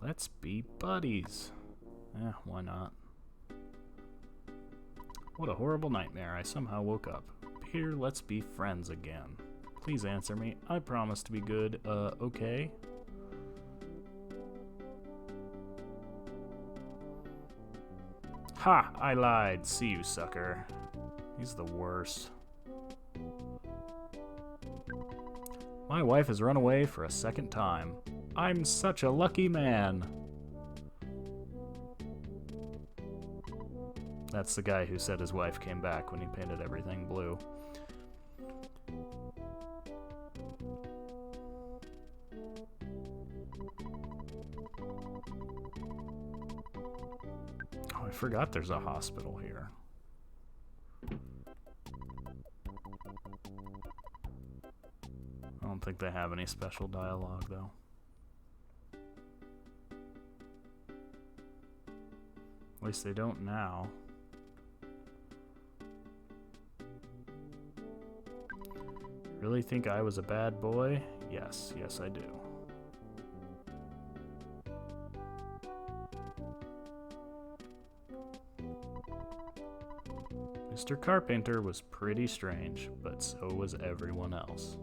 Let's be buddies. Why not? What a horrible nightmare. I somehow woke up. Peter, let's be friends again. Please answer me. I promise to be good. Okay? Ha! I lied. See you, sucker. He's the worst. My wife has run away for a second time. I'm such a lucky man. That's the guy who said his wife came back when he painted everything blue. Oh, I forgot there's a hospital here. I don't think they have any special dialogue, though. At least they don't now. Really think I was a bad boy? Yes, yes I do. Mr. Carpenter was pretty strange, but so was everyone else.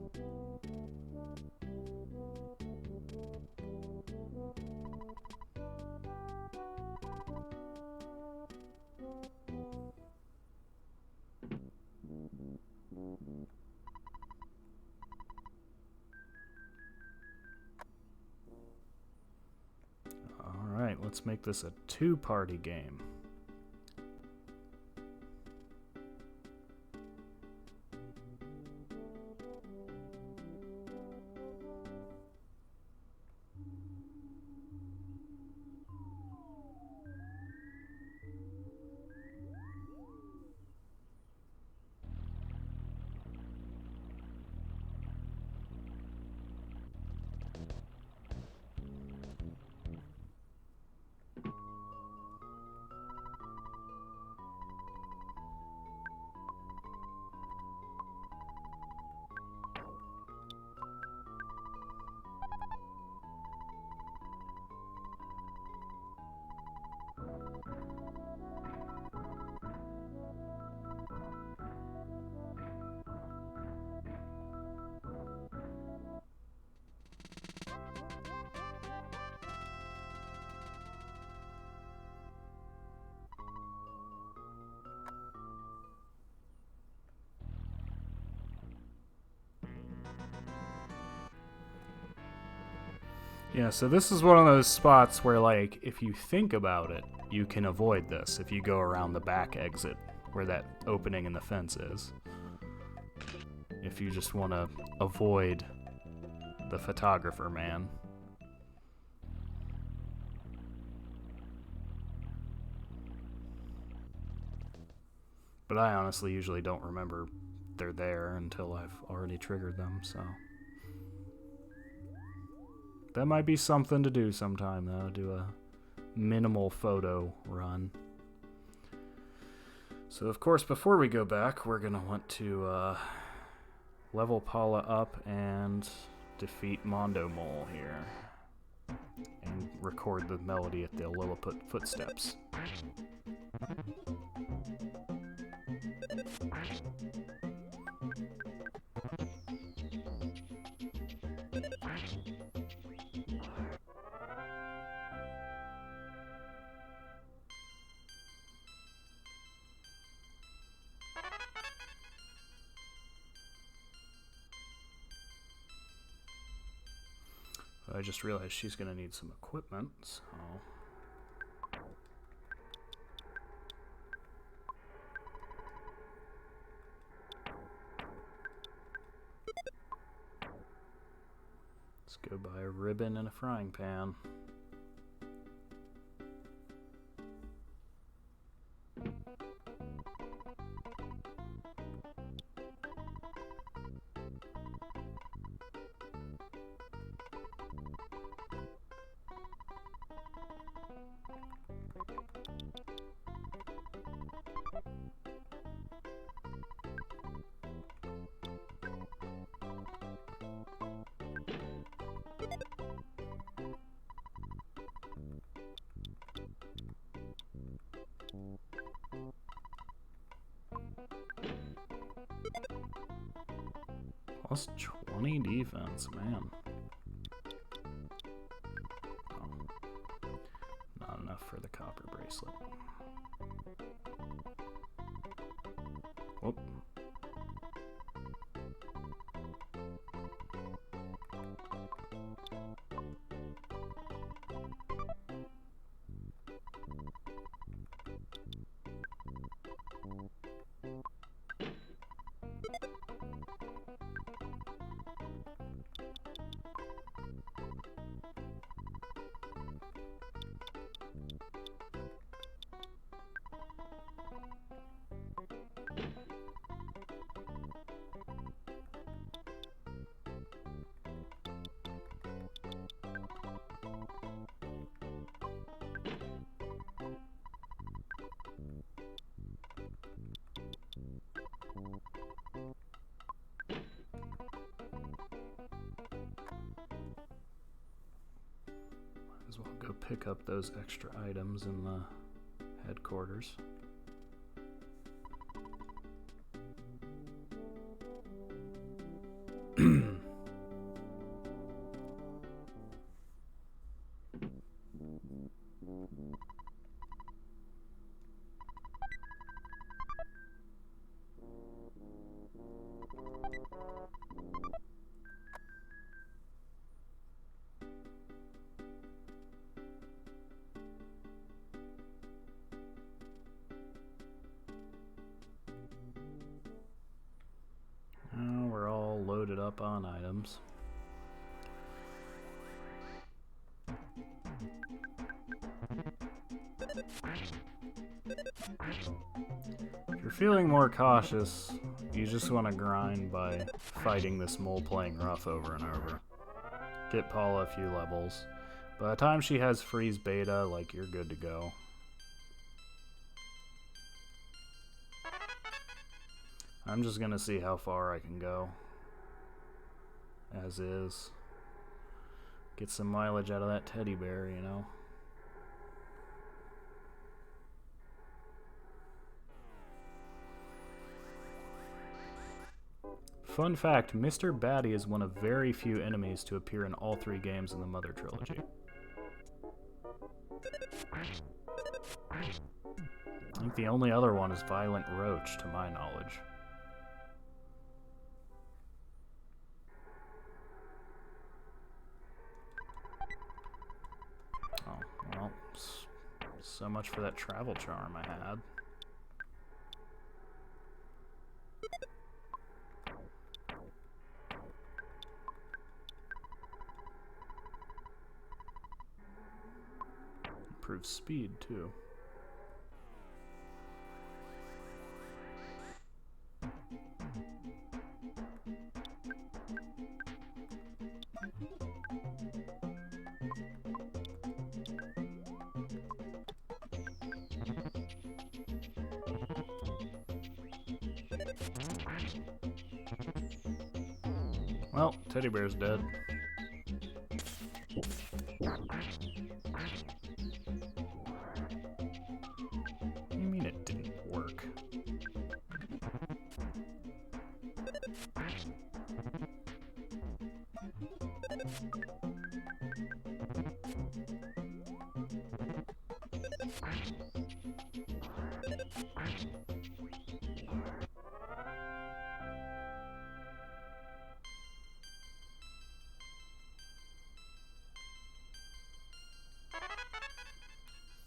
Alright, let's make this a two-party game. Yeah, so this is one of those spots where, like, if you think about it, you can avoid this if you go around the back exit where that opening in the fence is. If you just want to avoid the photographer man. But I honestly usually don't remember they're there until I've already triggered them, so... That might be something to do sometime, though. Do a minimal photo run. So, of course, before we go back, we're going to want to level Paula up and defeat Mondo Mole here. And record the melody at the Lilliput footsteps. I just realized she's going to need some equipment, so... Let's go buy a ribbon and a frying pan. Plus 20 defense, man. Oh. Not enough for the copper bracelet. Whoop. As well go pick up those extra items in the headquarters. We're all loaded up on items. If you're feeling more cautious, you just want to grind by fighting this mole playing rough over and over. Get Paula a few levels. By the time she has freeze beta, like, you're good to go. I'm just gonna see how far I can go. As is. Get some mileage out of that teddy bear, you know. Fun fact, Mr. Batty is one of very few enemies to appear in all 3 games in the Mother Trilogy. I think the only other one is Violent Roach, to my knowledge. So much for that travel charm I had. Improves speed, too. Well, teddy bear's dead. What do you mean it didn't work?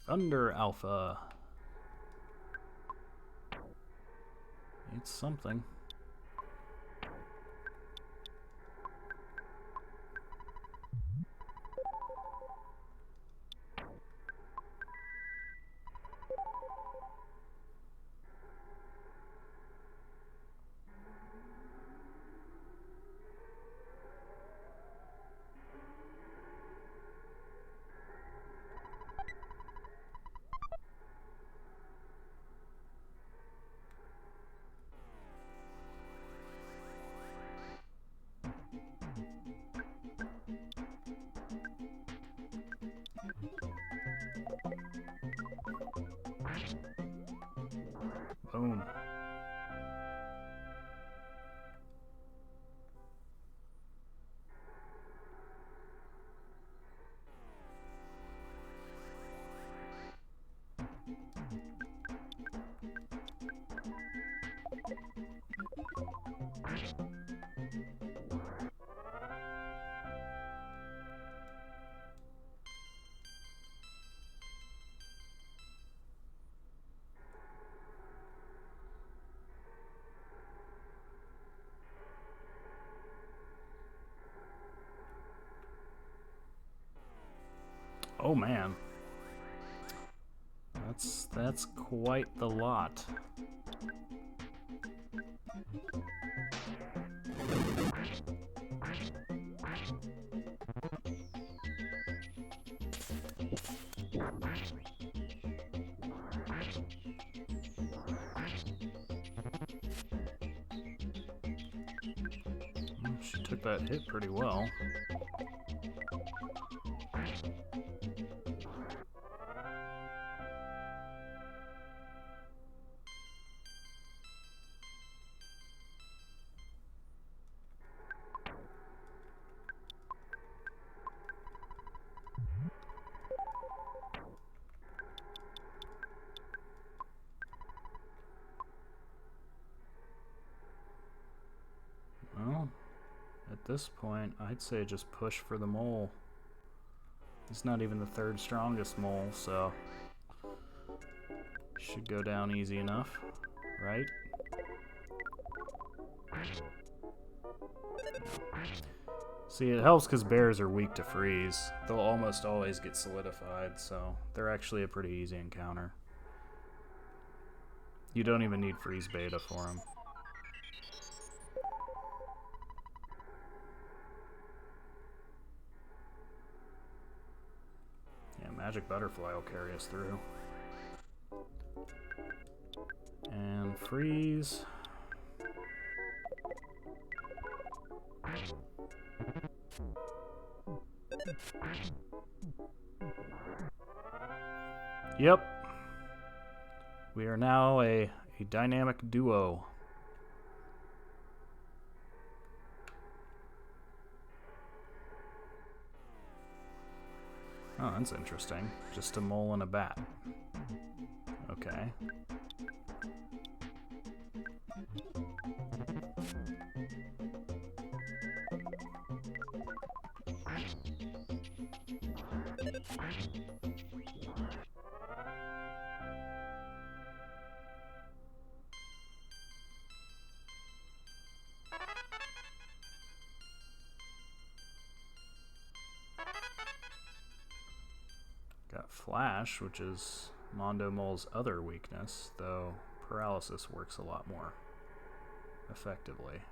Thunder Alpha. It's something. Boom. Oh man. That's quite the lot. She took that hit pretty well. Well, at this point, I'd say just push for the mole. He's not even the third strongest mole, so should go down easy enough, right? See, it helps because bears are weak to freeze. They'll almost always get solidified, so they're actually a pretty easy encounter. You don't even need freeze beta for them. Yeah, magic butterfly will carry us through. And freeze. Yep. We are now a dynamic duo. Oh, that's interesting. Just a mole and a bat. Okay. Flash, which is Mondo Mole's other weakness, though paralysis works a lot more effectively.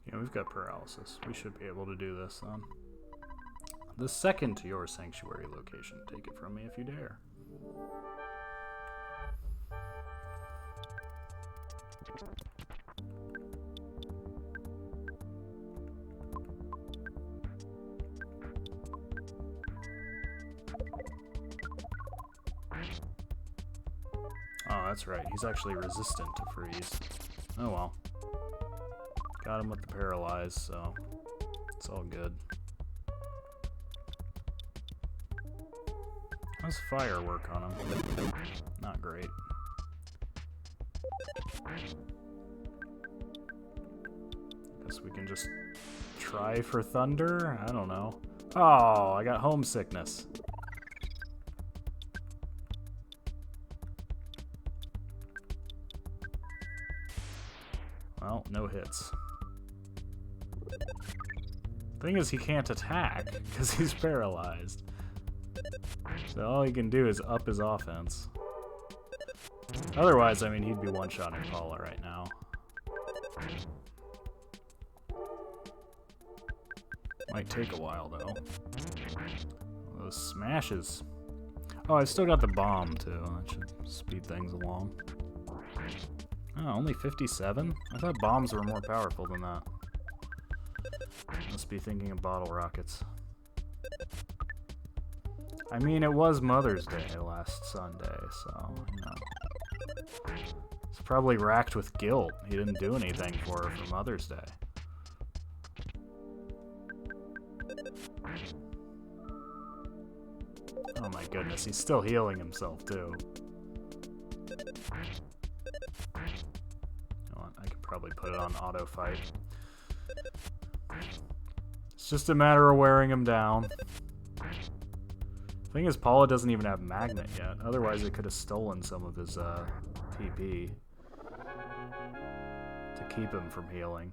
Yeah, we've got paralysis. We should be able to do this then. The second to your sanctuary location. Take it from me if you dare. Oh, that's right. He's actually resistant to freeze. Oh well. Got him with the paralyze, so it's all good. How's fire work on him? Not great. Guess we can just try for thunder? I don't know. Oh, I got homesickness. Well, no hits. Thing is, he can't attack because he's paralyzed. So all he can do is up his offense. Otherwise, I mean, he'd be one-shotting Paula right now. Might take a while, though. Those smashes. Oh, I still got the bomb, too. That should speed things along. Oh, only 57? I thought bombs were more powerful than that. Must be thinking of bottle rockets. I mean, it was Mother's Day last Sunday, so, you know. He's probably racked with guilt. He didn't do anything for her for Mother's Day. Oh my goodness, he's still healing himself, too. I could probably put it on auto fight. It's just a matter of wearing him down. Thing is, Paula doesn't even have Magnet yet. Otherwise, it could have stolen some of his TP to keep him from healing.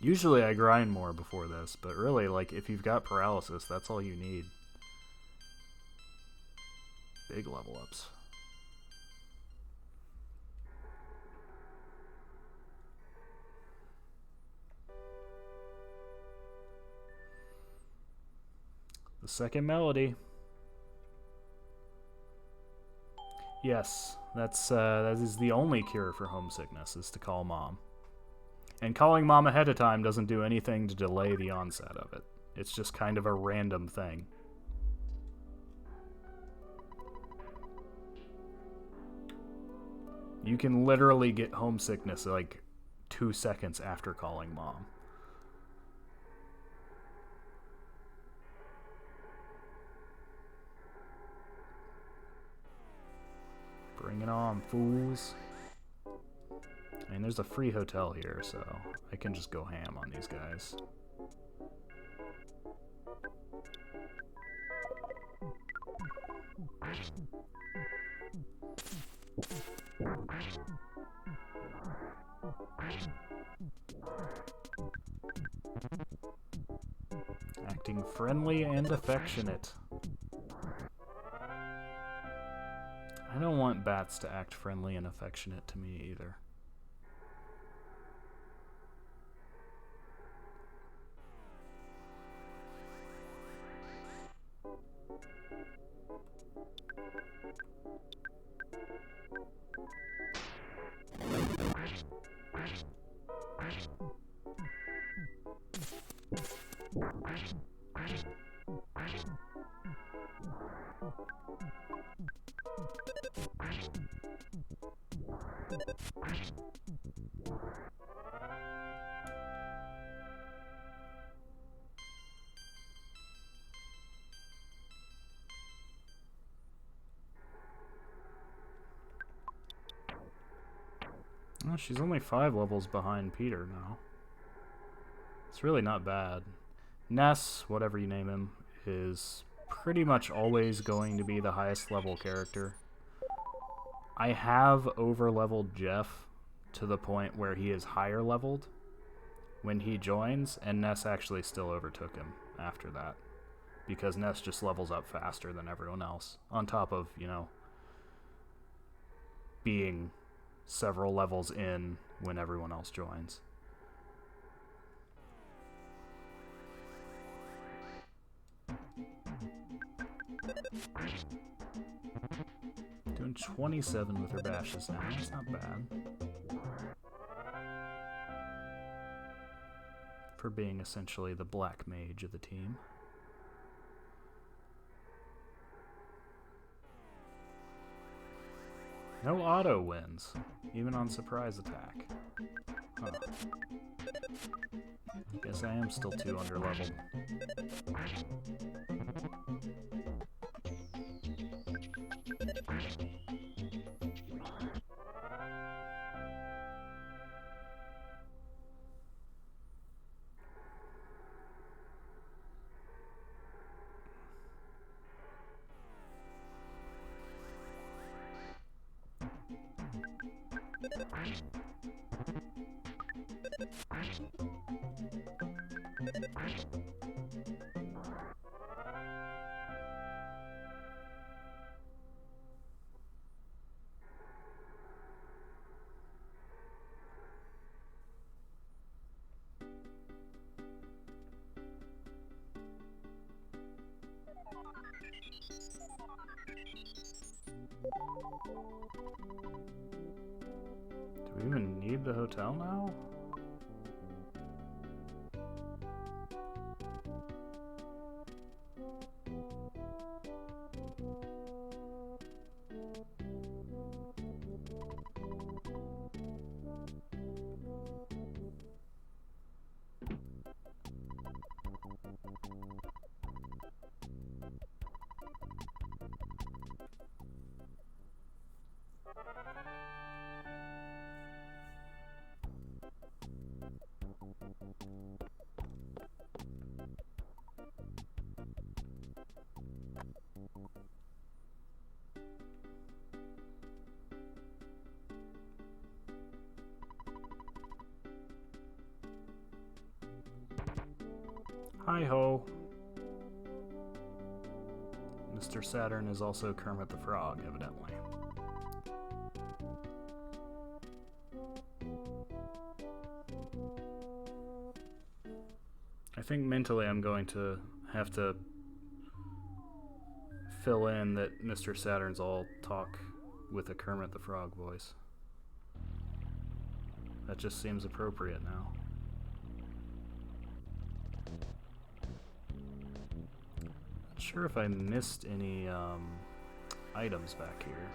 Usually, I grind more before this, but really, like, if you've got paralysis, that's all you need. Big level ups. The second melody. Yes, that is the only cure for homesickness, is to call Mom. And calling Mom ahead of time doesn't do anything to delay the onset of it. It's just kind of a random thing. You can literally get homesickness like 2 seconds after calling Mom. Bring it on, fools. I mean, there's a free hotel here, so I can just go ham on these guys. Acting friendly and affectionate. I don't want bats to act friendly and affectionate to me either. Oh, she's only 5 levels behind Peter now. It's really not bad. Ness, whatever you name him, is pretty much always going to be the highest level character. I have over-leveled Jeff to the point where he is higher leveled when he joins, and Ness actually still overtook him after that. Because Ness just levels up faster than everyone else. On top of, you know, being several levels in when everyone else joins. Doing 27 with her bashes now. That's not bad. For being essentially the black mage of the team. No auto wins, even on surprise attack. Huh. Guess I am still too underleveled. Do we even need the hotel now? Hi-ho. Mr. Saturn is also Kermit the Frog, evidently. I think mentally I'm going to have to fill in that Mr. Saturn's all talk with a Kermit the Frog voice. That just seems appropriate now. Not sure if I missed any items back here.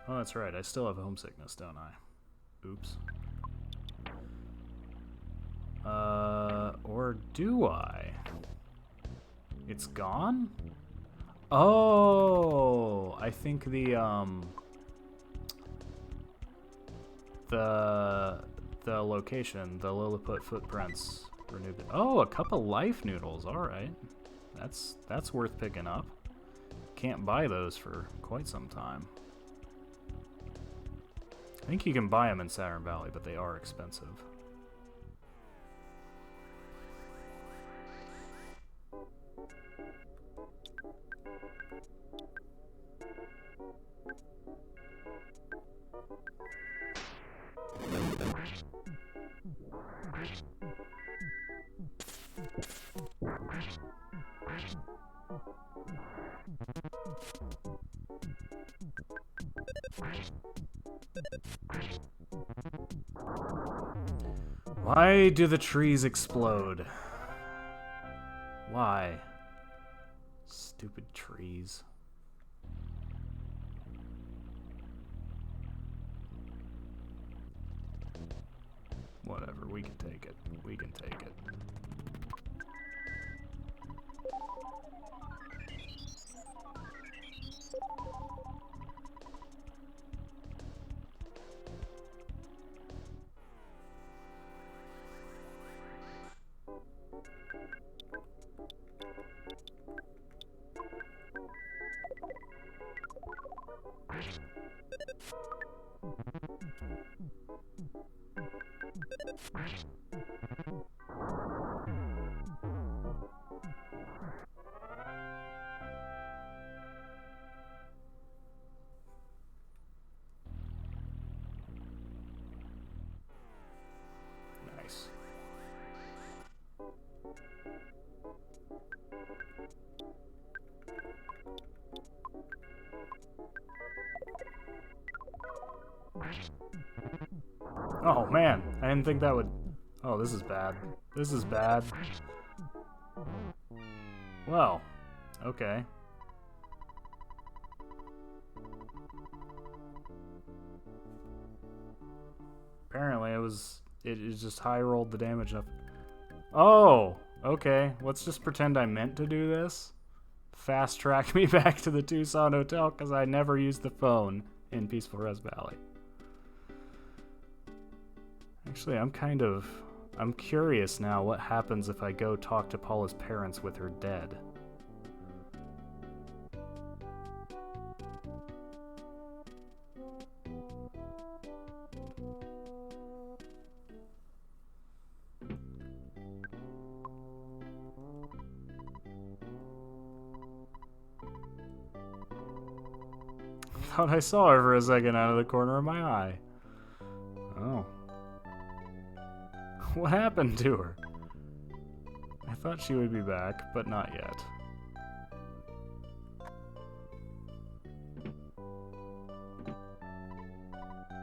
Oh, that's right. I still have homesickness, don't I? Oops. Or do I? It's gone? Oh, I think the location, the Lilliput footprints renewed it. Oh, a cup of life noodles. All right. That's worth picking up. Can't buy those for quite some time. I think you can buy them in Saturn Valley, but they are expensive. Why do the trees explode? Why? Stupid trees. Whatever, we can take it. We can take it. Nice. Oh man, I didn't think that would... Oh, this is bad. This is bad. Well, okay. Apparently it just high rolled the damage up. Oh, okay. Let's just pretend I meant to do this. Fast track me back to the Twoson Hotel because I never used the phone in Peaceful Rest Valley. Actually, I'm curious now what happens if I go talk to Paula's parents with her dead. Thought I saw her for a second out of the corner of my eye. Oh. What happened to her? I thought she would be back, but not yet.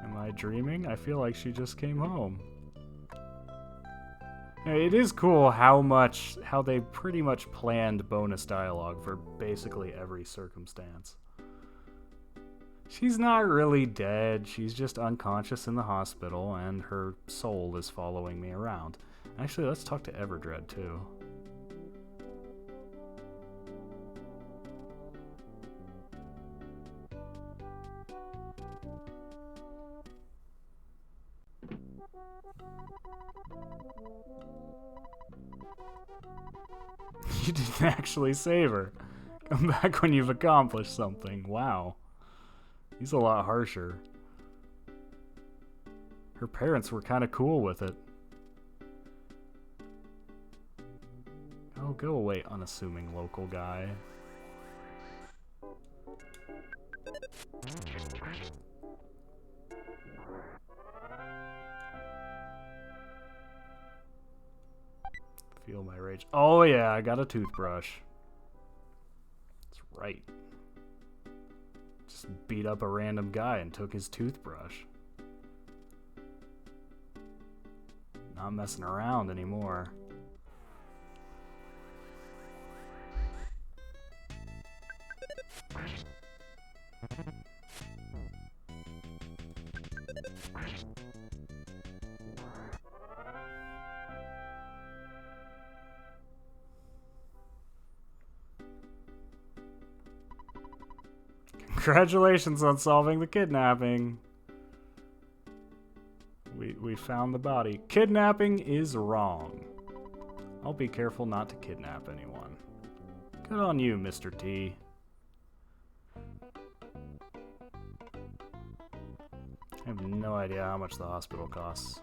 Am I dreaming? I feel like she just came home. Now, it is cool how they pretty much planned bonus dialogue for basically every circumstance. She's not really dead, she's just unconscious in the hospital, and her soul is following me around. Actually, let's talk to Everdread, too. You didn't actually save her. Come back when you've accomplished something. Wow. He's a lot harsher. Her parents were kind of cool with it. Oh, go away, unassuming local guy. Feel my rage. Oh yeah, I got a toothbrush. That's right. Just beat up a random guy and took his toothbrush. Not messing around anymore. Congratulations on solving the kidnapping. We found the body. Kidnapping is wrong. I'll be careful not to kidnap anyone. Good on you, Mr. T. I have no idea how much the hospital costs.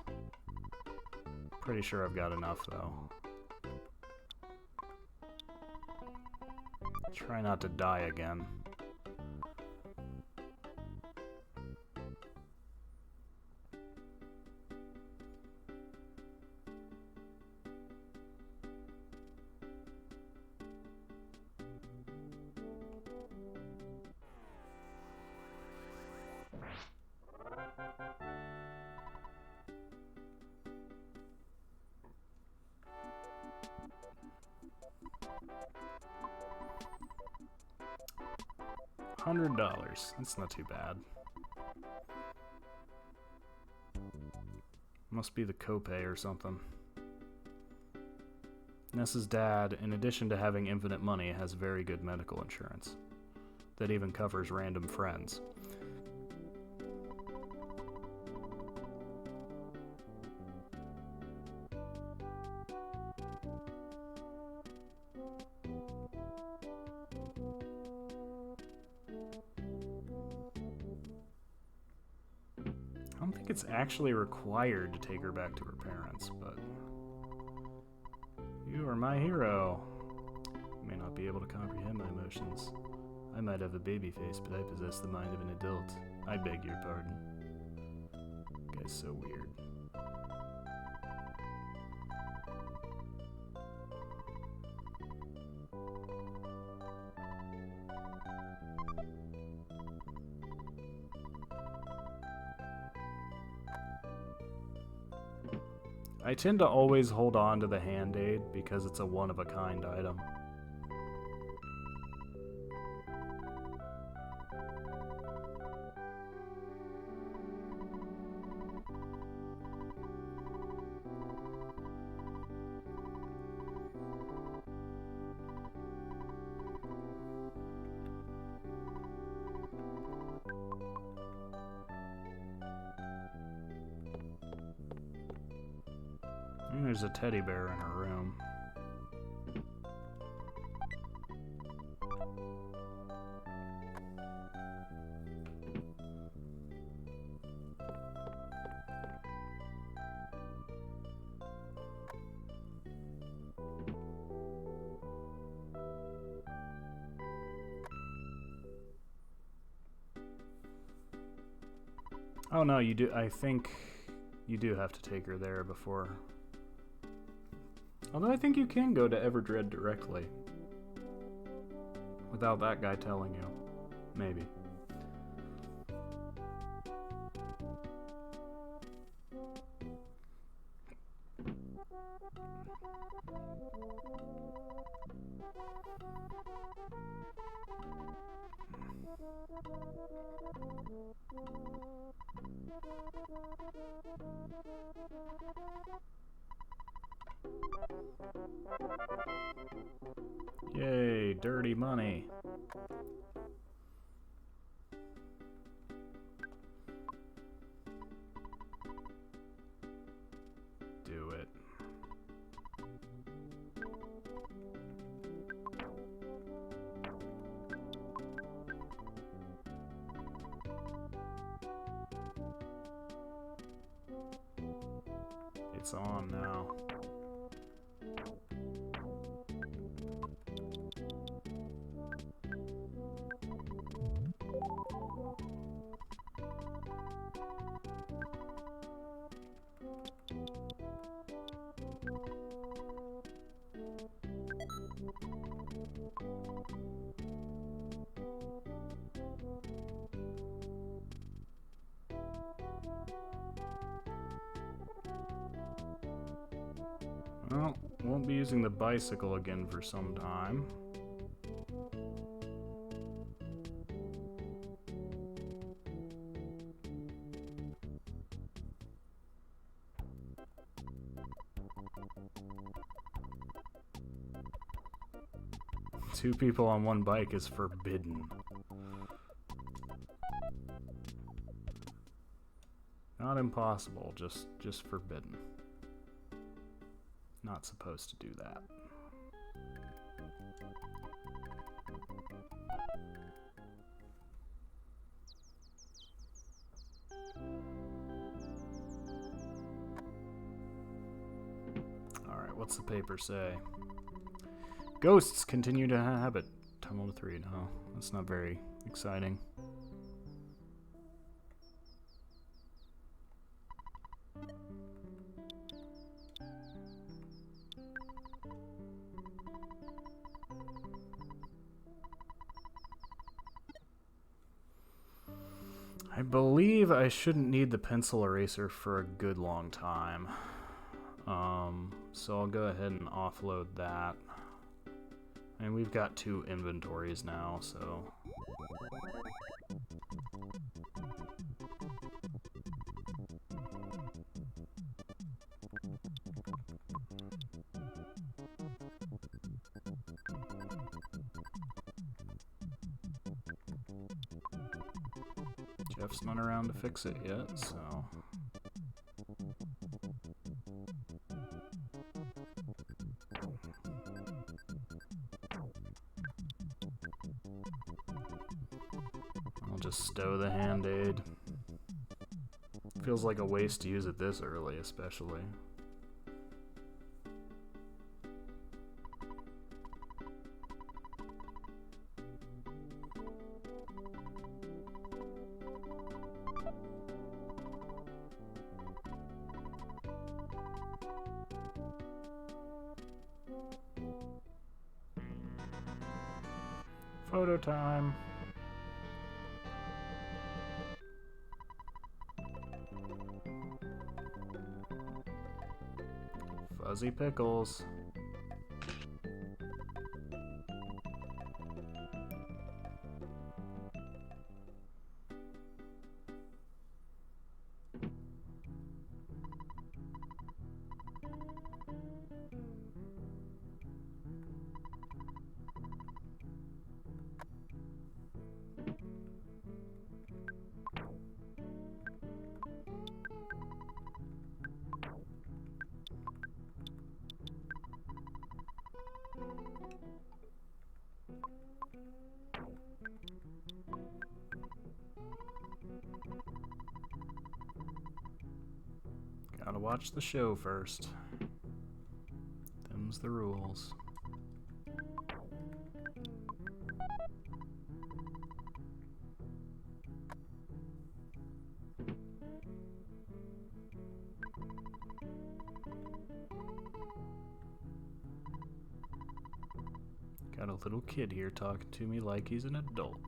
Pretty sure I've got enough, though. Try not to die again. $100. That's not too bad. Must be the copay or something. Nessa's dad, in addition to having infinite money, has very good medical insurance that even covers random friends. I don't think it's actually required to take her back to her parents, but you are my hero. You may not be able to comprehend my emotions. I might have a baby face, but I possess the mind of an adult. I beg your pardon. This guy's so weird. I tend to always hold on to the hand aid because it's a one-of-a-kind item. And there's a teddy bear in her room. Oh no, you do. I think you do have to take her there before. Although I think you can go to Everdread directly. Without that guy telling you. Maybe. Yay, dirty money. Do it. It's on now. Well, won't be using the bicycle again for some time. Two people on one bike is forbidden. Not impossible, just forbidden. Not supposed to do that. Alright, what's the paper say? Ghosts continue to inhabit Tunnel 3. No, that's not very exciting. I believe I shouldn't need the pencil eraser for a good long time. So I'll go ahead and offload that. And we've got 2 inventories now, so... Jeff's not around to fix it yet, so... I'll just stow the hand-aid. Feels like a waste to use it this early, especially. Photo time. Fuzzy pickles. Gotta watch the show first. Them's the rules. Got a little kid here talking to me like he's an adult.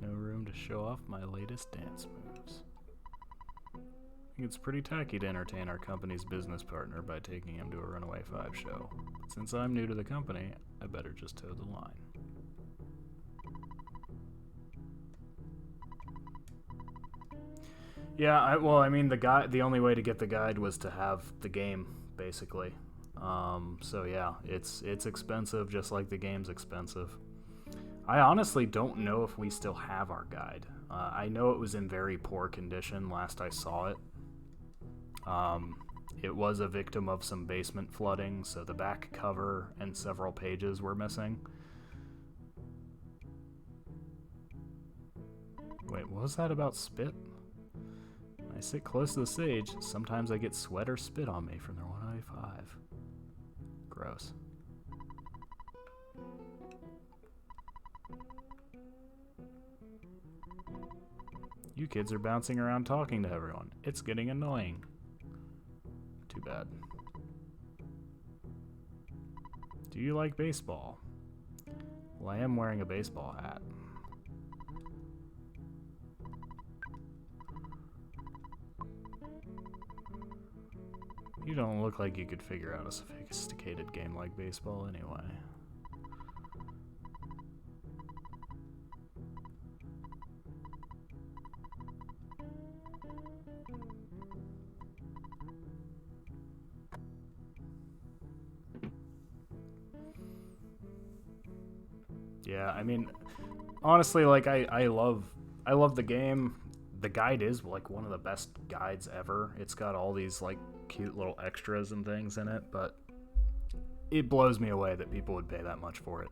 No room to show off my latest dance moves. I think it's pretty tacky to entertain our company's business partner by taking him to a Runaway 5 show. But since I'm new to the company, I better just toe the line. Yeah, well, I mean, the only way to get the guide was to have the game, basically. So yeah, it's expensive, just like the game's expensive. I honestly don't know if we still have our guide. I know it was in very poor condition last I saw it. It was a victim of some basement flooding, so the back cover and several pages were missing. Wait, what was that about spit? When I sit close to the stage, sometimes I get sweat or spit on me from the 195. Gross. You kids are bouncing around talking to everyone. It's getting annoying. Too bad. Do you like baseball? Well, I am wearing a baseball hat. You don't look like you could figure out a sophisticated game like baseball anyway. Yeah, I mean, honestly, like, I love the game. The guide is, like, one of the best guides ever. It's got all these, like, cute little extras and things in it, but it blows me away that people would pay that much for it.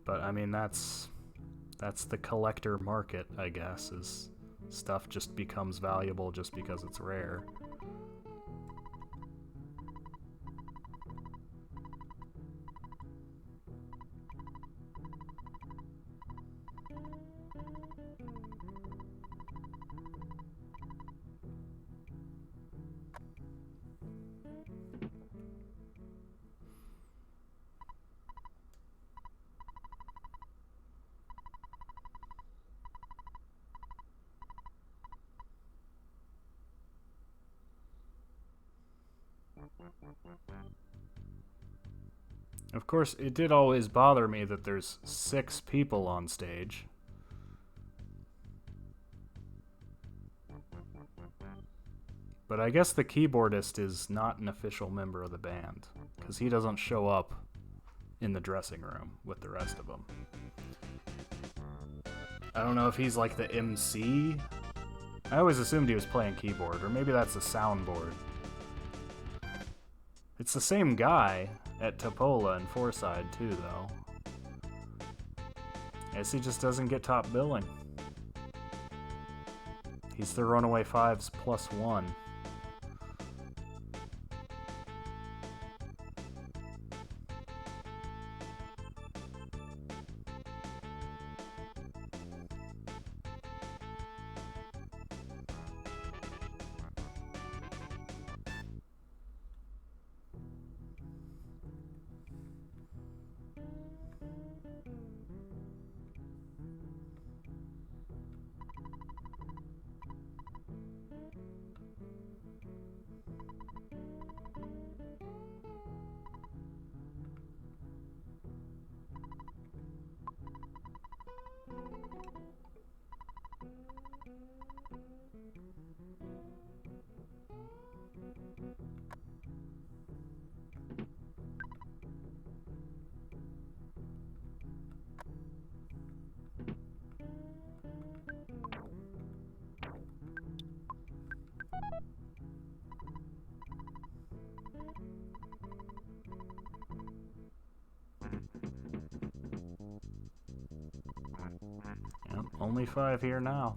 But, I mean, that's the collector market, I guess, is stuff just becomes valuable just because it's rare. Of course, it did always bother me that there's 6 people on stage. But I guess the keyboardist is not an official member of the band, because he doesn't show up in the dressing room with the rest of them. I don't know if he's like the MC. I always assumed he was playing keyboard, or maybe that's a soundboard. It's the same guy at Topola and Fourside too, though. Guess he just doesn't get top billing. He's the Runaway Fives +1. Yep, only 5 here now.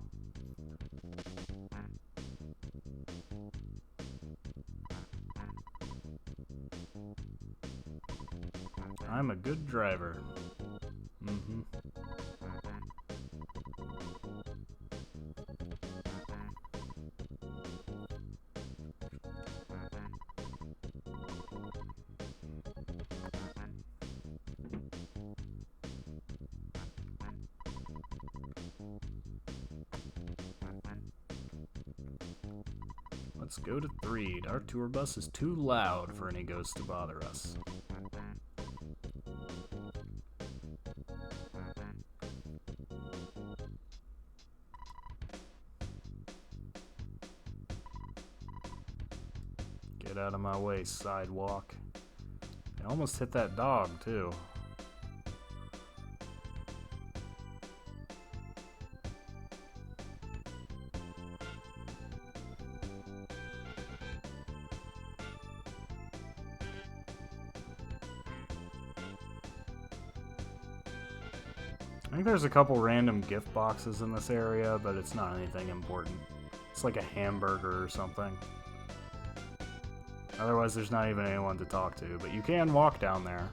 I'm a good driver. Mm-hmm. Let's go to Threed. Our tour bus is too loud for any ghosts to bother us. Get out of my way, sidewalk. I almost hit that dog, too. I think there's a couple random gift boxes in this area, but it's not anything important. It's like a hamburger or something. Otherwise, there's not even anyone to talk to, but you can walk down there.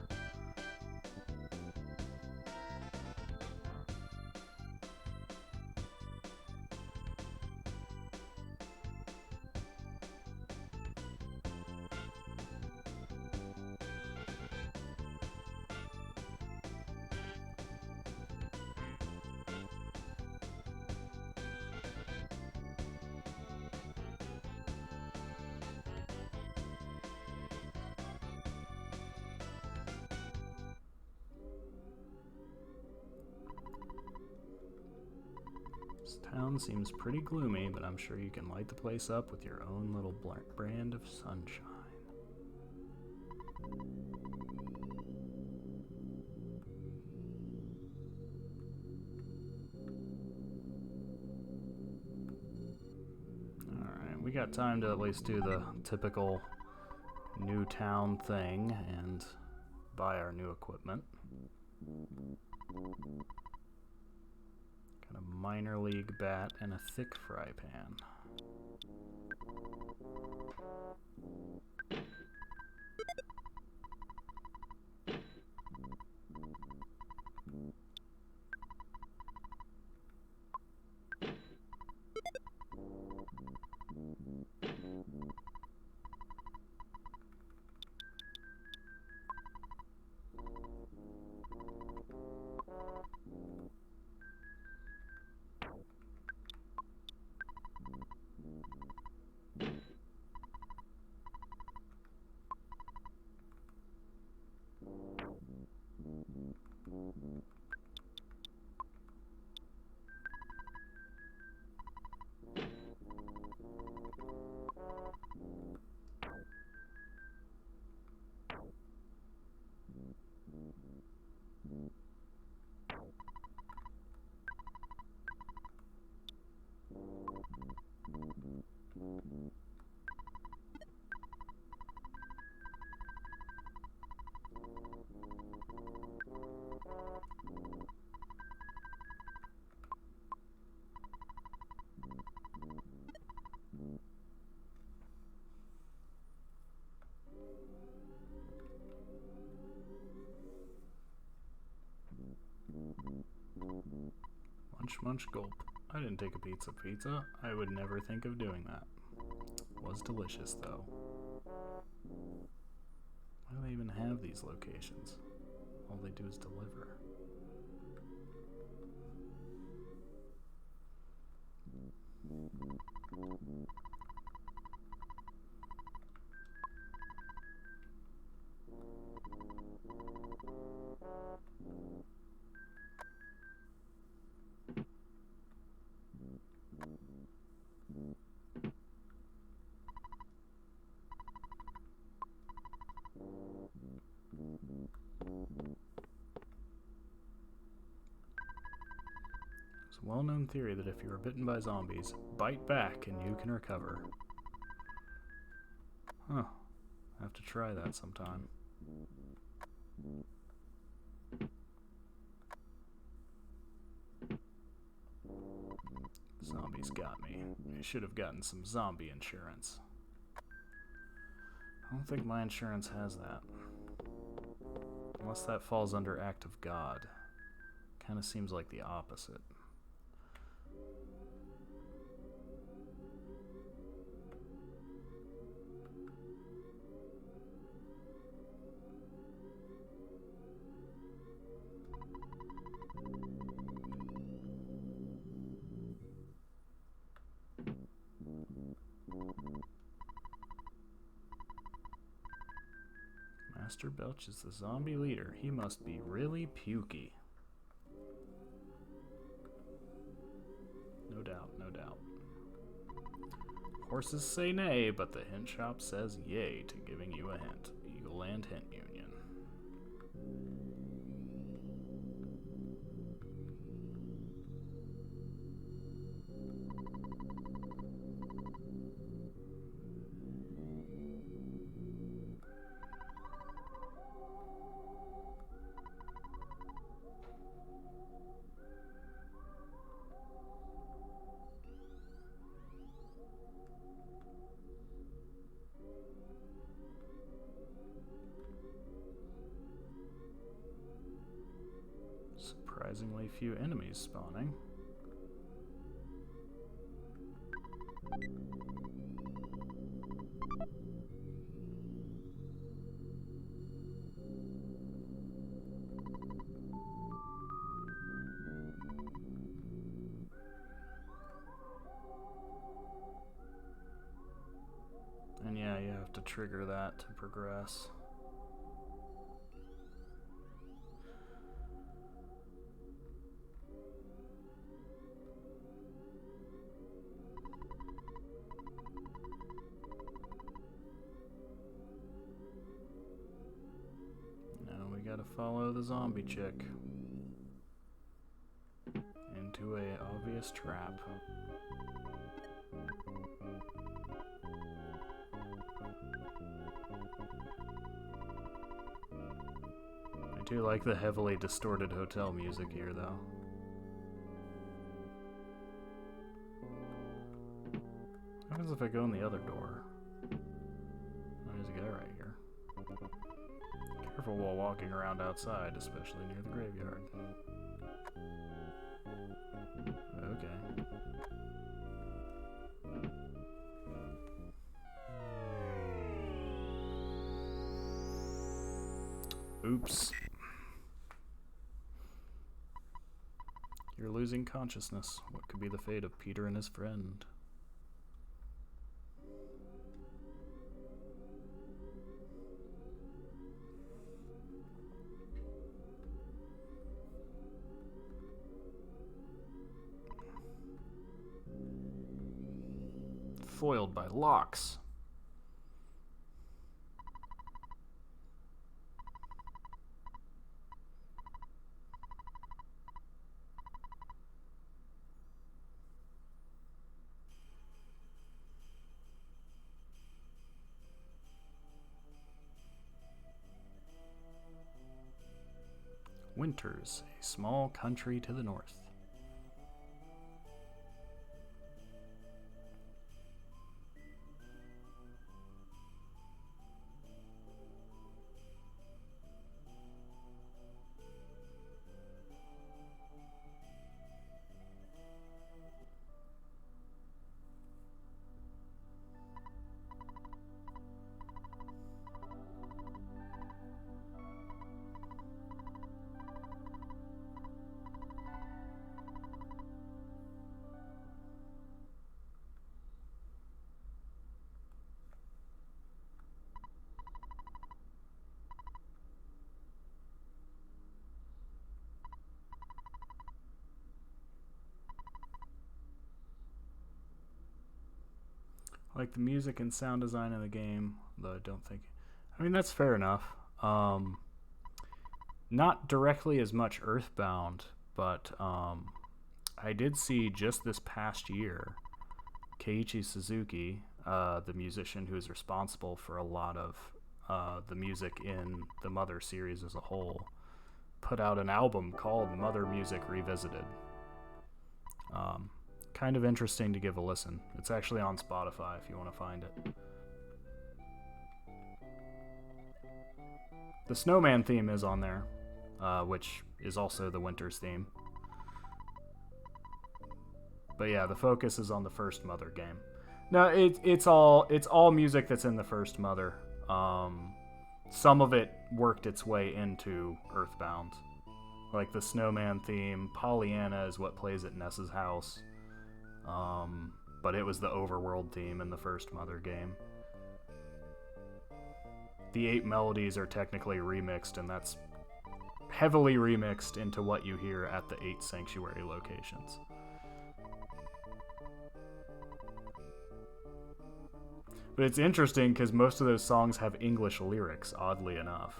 This town seems pretty gloomy, but I'm sure you can light the place up with your own little brand of sunshine. Alright, we got time to at least do the typical new town thing and buy our new equipment. Got a minor league bat and a thick fry pan. Munch, munch, gulp. I didn't take a pizza. I would never think of doing that. Was delicious, though. Why do they even have these locations? All they do is deliver. It's a well-known theory that if you are bitten by zombies, bite back and you can recover. Huh. I have to try that sometime. Zombies got me. I should have gotten some zombie insurance. I don't think my insurance has that. Unless that falls under Act of God. Kind of seems like the opposite. Master Belch is the zombie leader. He must be really pukey. No doubt, no doubt. Horses say nay, but the hint shop says yay to giving you a hint. Eagle and Hint Union. Surprisingly few enemies spawning. And yeah, you have to trigger that to progress. Gotta follow the zombie chick into a obvious trap. I do like the heavily distorted hotel music here, though. What happens if I go in the other door? Oh, there's a guy right here. Careful while walking around outside, especially near the graveyard. Okay. Oops. You're losing consciousness. What could be the fate of Peter and his friend? Foiled by locks. Winters, a small country to the north. Like the music and sound design in the game, though I don't think... I mean, that's fair enough. Not directly as much EarthBound, but I did see just this past year, Keiichi Suzuki, the musician who is responsible for a lot of the music in the Mother series as a whole, put out an album called Mother Music Revisited. Kind of interesting to give a listen. It's actually on Spotify if you want to find it. The Snowman theme is on there, which is also the Winter's theme. But yeah, the focus is on the first Mother game. No, it's all music that's in the first Mother. Some of it worked its way into EarthBound. Like the Snowman theme, Pollyanna is what plays at Ness's house. But it was the overworld theme in the first Mother game. The 8 melodies are technically remixed, and that's heavily remixed into what you hear at the 8 sanctuary locations. But it's interesting because most of those songs have English lyrics, oddly enough.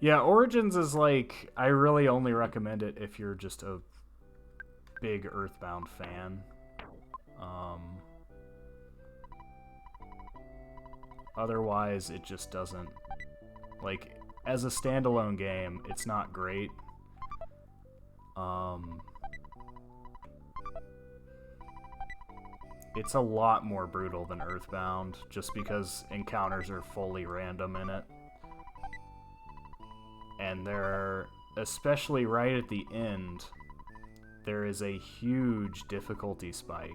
Yeah, Origins is like, I really only recommend it if you're just a big EarthBound fan. Otherwise, it just doesn't, like, as a standalone game, it's not great. It's a lot more brutal than EarthBound, just because encounters are fully random in it. And there, especially right at the end, there is a huge difficulty spike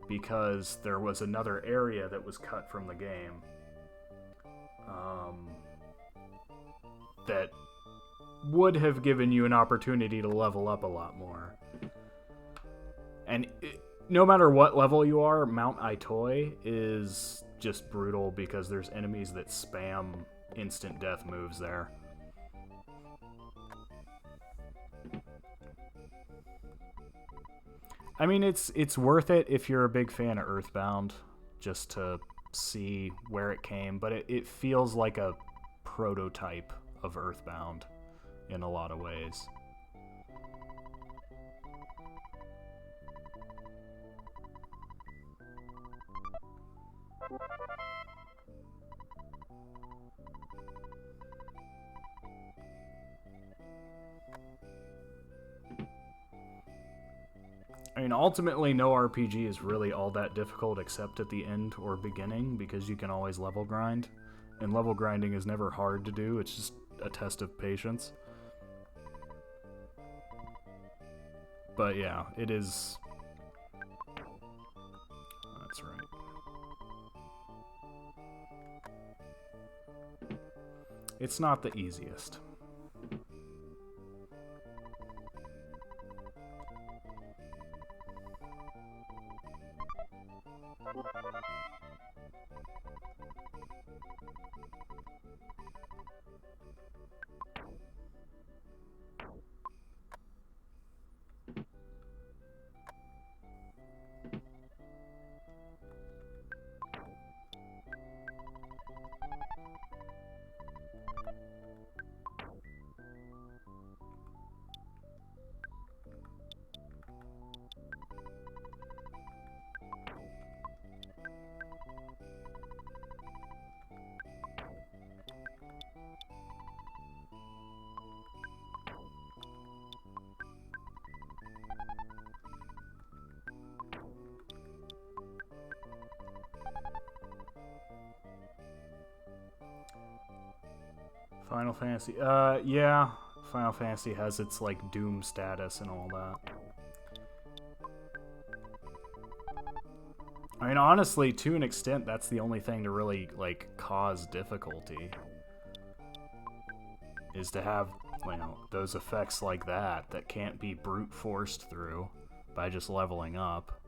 because there was another area that was cut from the game that would have given you an opportunity to level up a lot more. And no matter what level you are, Mount Itoi is just brutal because there's enemies that spam instant death moves there. I mean, it's worth it if you're a big fan of EarthBound, just to see where it came, but it feels like a prototype of EarthBound in a lot of ways. I mean, ultimately, no RPG is really all that difficult except at the end or beginning, because you can always level grind. And level grinding is never hard to do, it's just a test of patience. But yeah, it is... That's right. It's not the easiest. Final Fantasy, yeah, Final Fantasy has its, like, Doom status and all that. I mean, honestly, to an extent, that's the only thing to really, like, cause difficulty. Is to have, you know, those effects like that can't be brute forced through by just leveling up.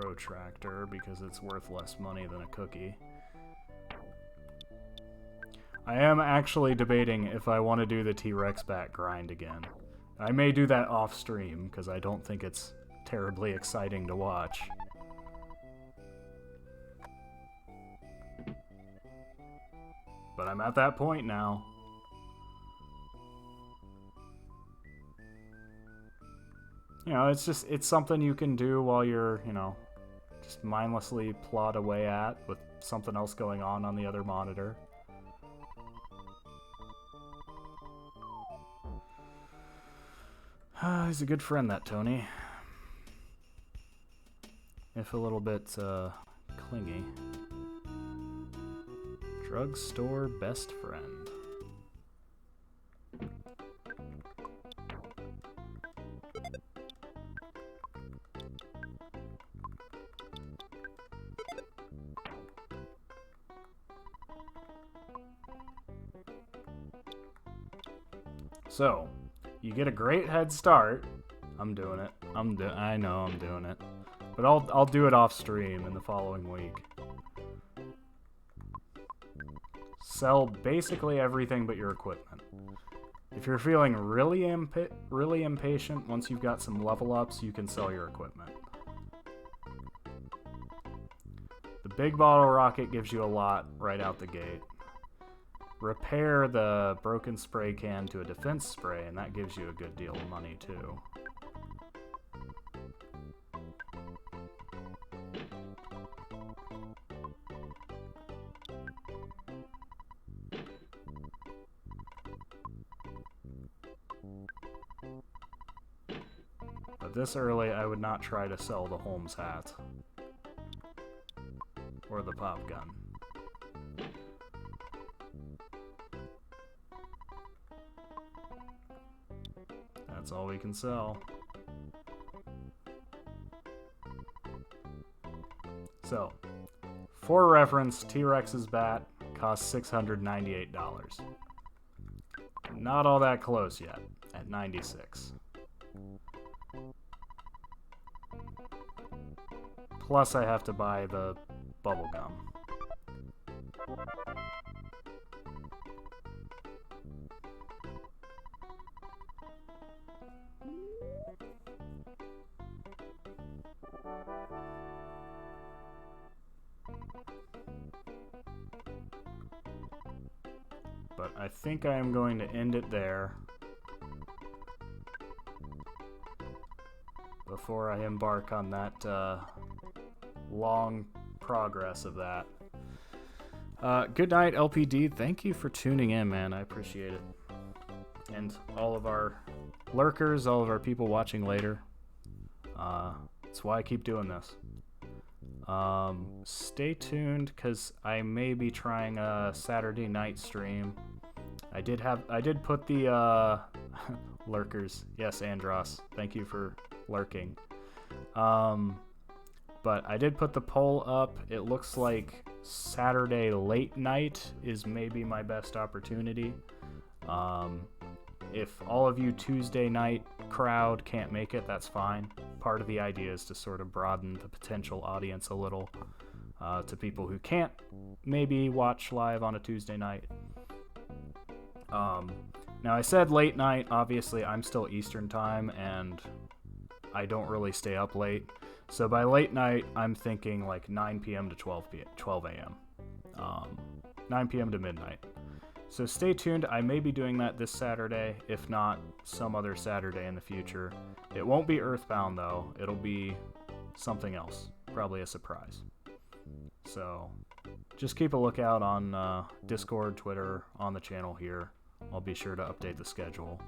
protractor because it's worth less money than a cookie. I am actually debating if I want to do the T-Rex bat grind again. I may do that off stream because I don't think it's terribly exciting to watch. But I'm at that point now. You know, it's something you can do while you're, you know, just mindlessly plod away at with something else going on the other monitor. He's a good friend, that Tony. If a little bit clingy. Drugstore best friend. So, you get a great head start. I'm doing it. I know I'm doing it. But I'll do it off stream in the following week. Sell basically everything but your equipment. If you're feeling really impatient, once you've got some level ups, you can sell your equipment. The big bottle rocket gives you a lot right out the gate. Repair the broken spray can to a defense spray, and that gives you a good deal of money too. But this early, I would not try to sell the Holmes hat. Or the pop gun. That's all we can sell. So, for reference, T-Rex's bat costs $698. Not all that close yet, at $96. Plus I have to buy the bubble gum. But I think I am going to end it there before I embark on that long progress of that. Good night, LPD. Thank you for tuning in, man. I appreciate it. And all of our lurkers, all of our people watching later. That's why I keep doing this. Stay tuned, because I may be trying a Saturday night stream. I did put the lurkers. Yes, Andros. Thank you for lurking. But I did put the poll up. It looks like Saturday late night is maybe my best opportunity. If all of you Tuesday night crowd can't make it, that's fine. Part of the idea is to sort of broaden the potential audience a little to people who can't maybe watch live on a Tuesday night. Now, I said late night. Obviously, I'm still Eastern time, and I don't really stay up late. So by late night, I'm thinking like 9 p.m. to 12 a.m. 9 p.m. to midnight. So stay tuned. I may be doing that this Saturday, if not some other Saturday in the future. It won't be EarthBound, though. It'll be something else. Probably a surprise. So just keep a lookout on Discord, Twitter, on the channel here. I'll be sure to update the schedule.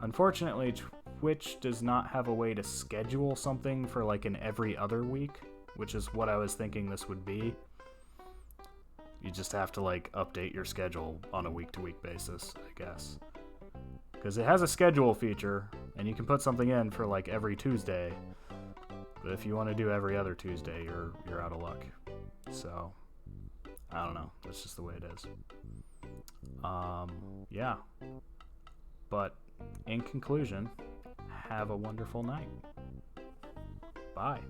Unfortunately, Twitch does not have a way to schedule something for like an every other week, which is what I was thinking this would be. You just have to like update your schedule on a week-to-week basis, I guess. Because it has a schedule feature, and you can put something in for like every Tuesday. But if you want to do every other Tuesday, you're out of luck. So, I don't know. That's just the way it is. Yeah. But in conclusion, have a wonderful night. Bye.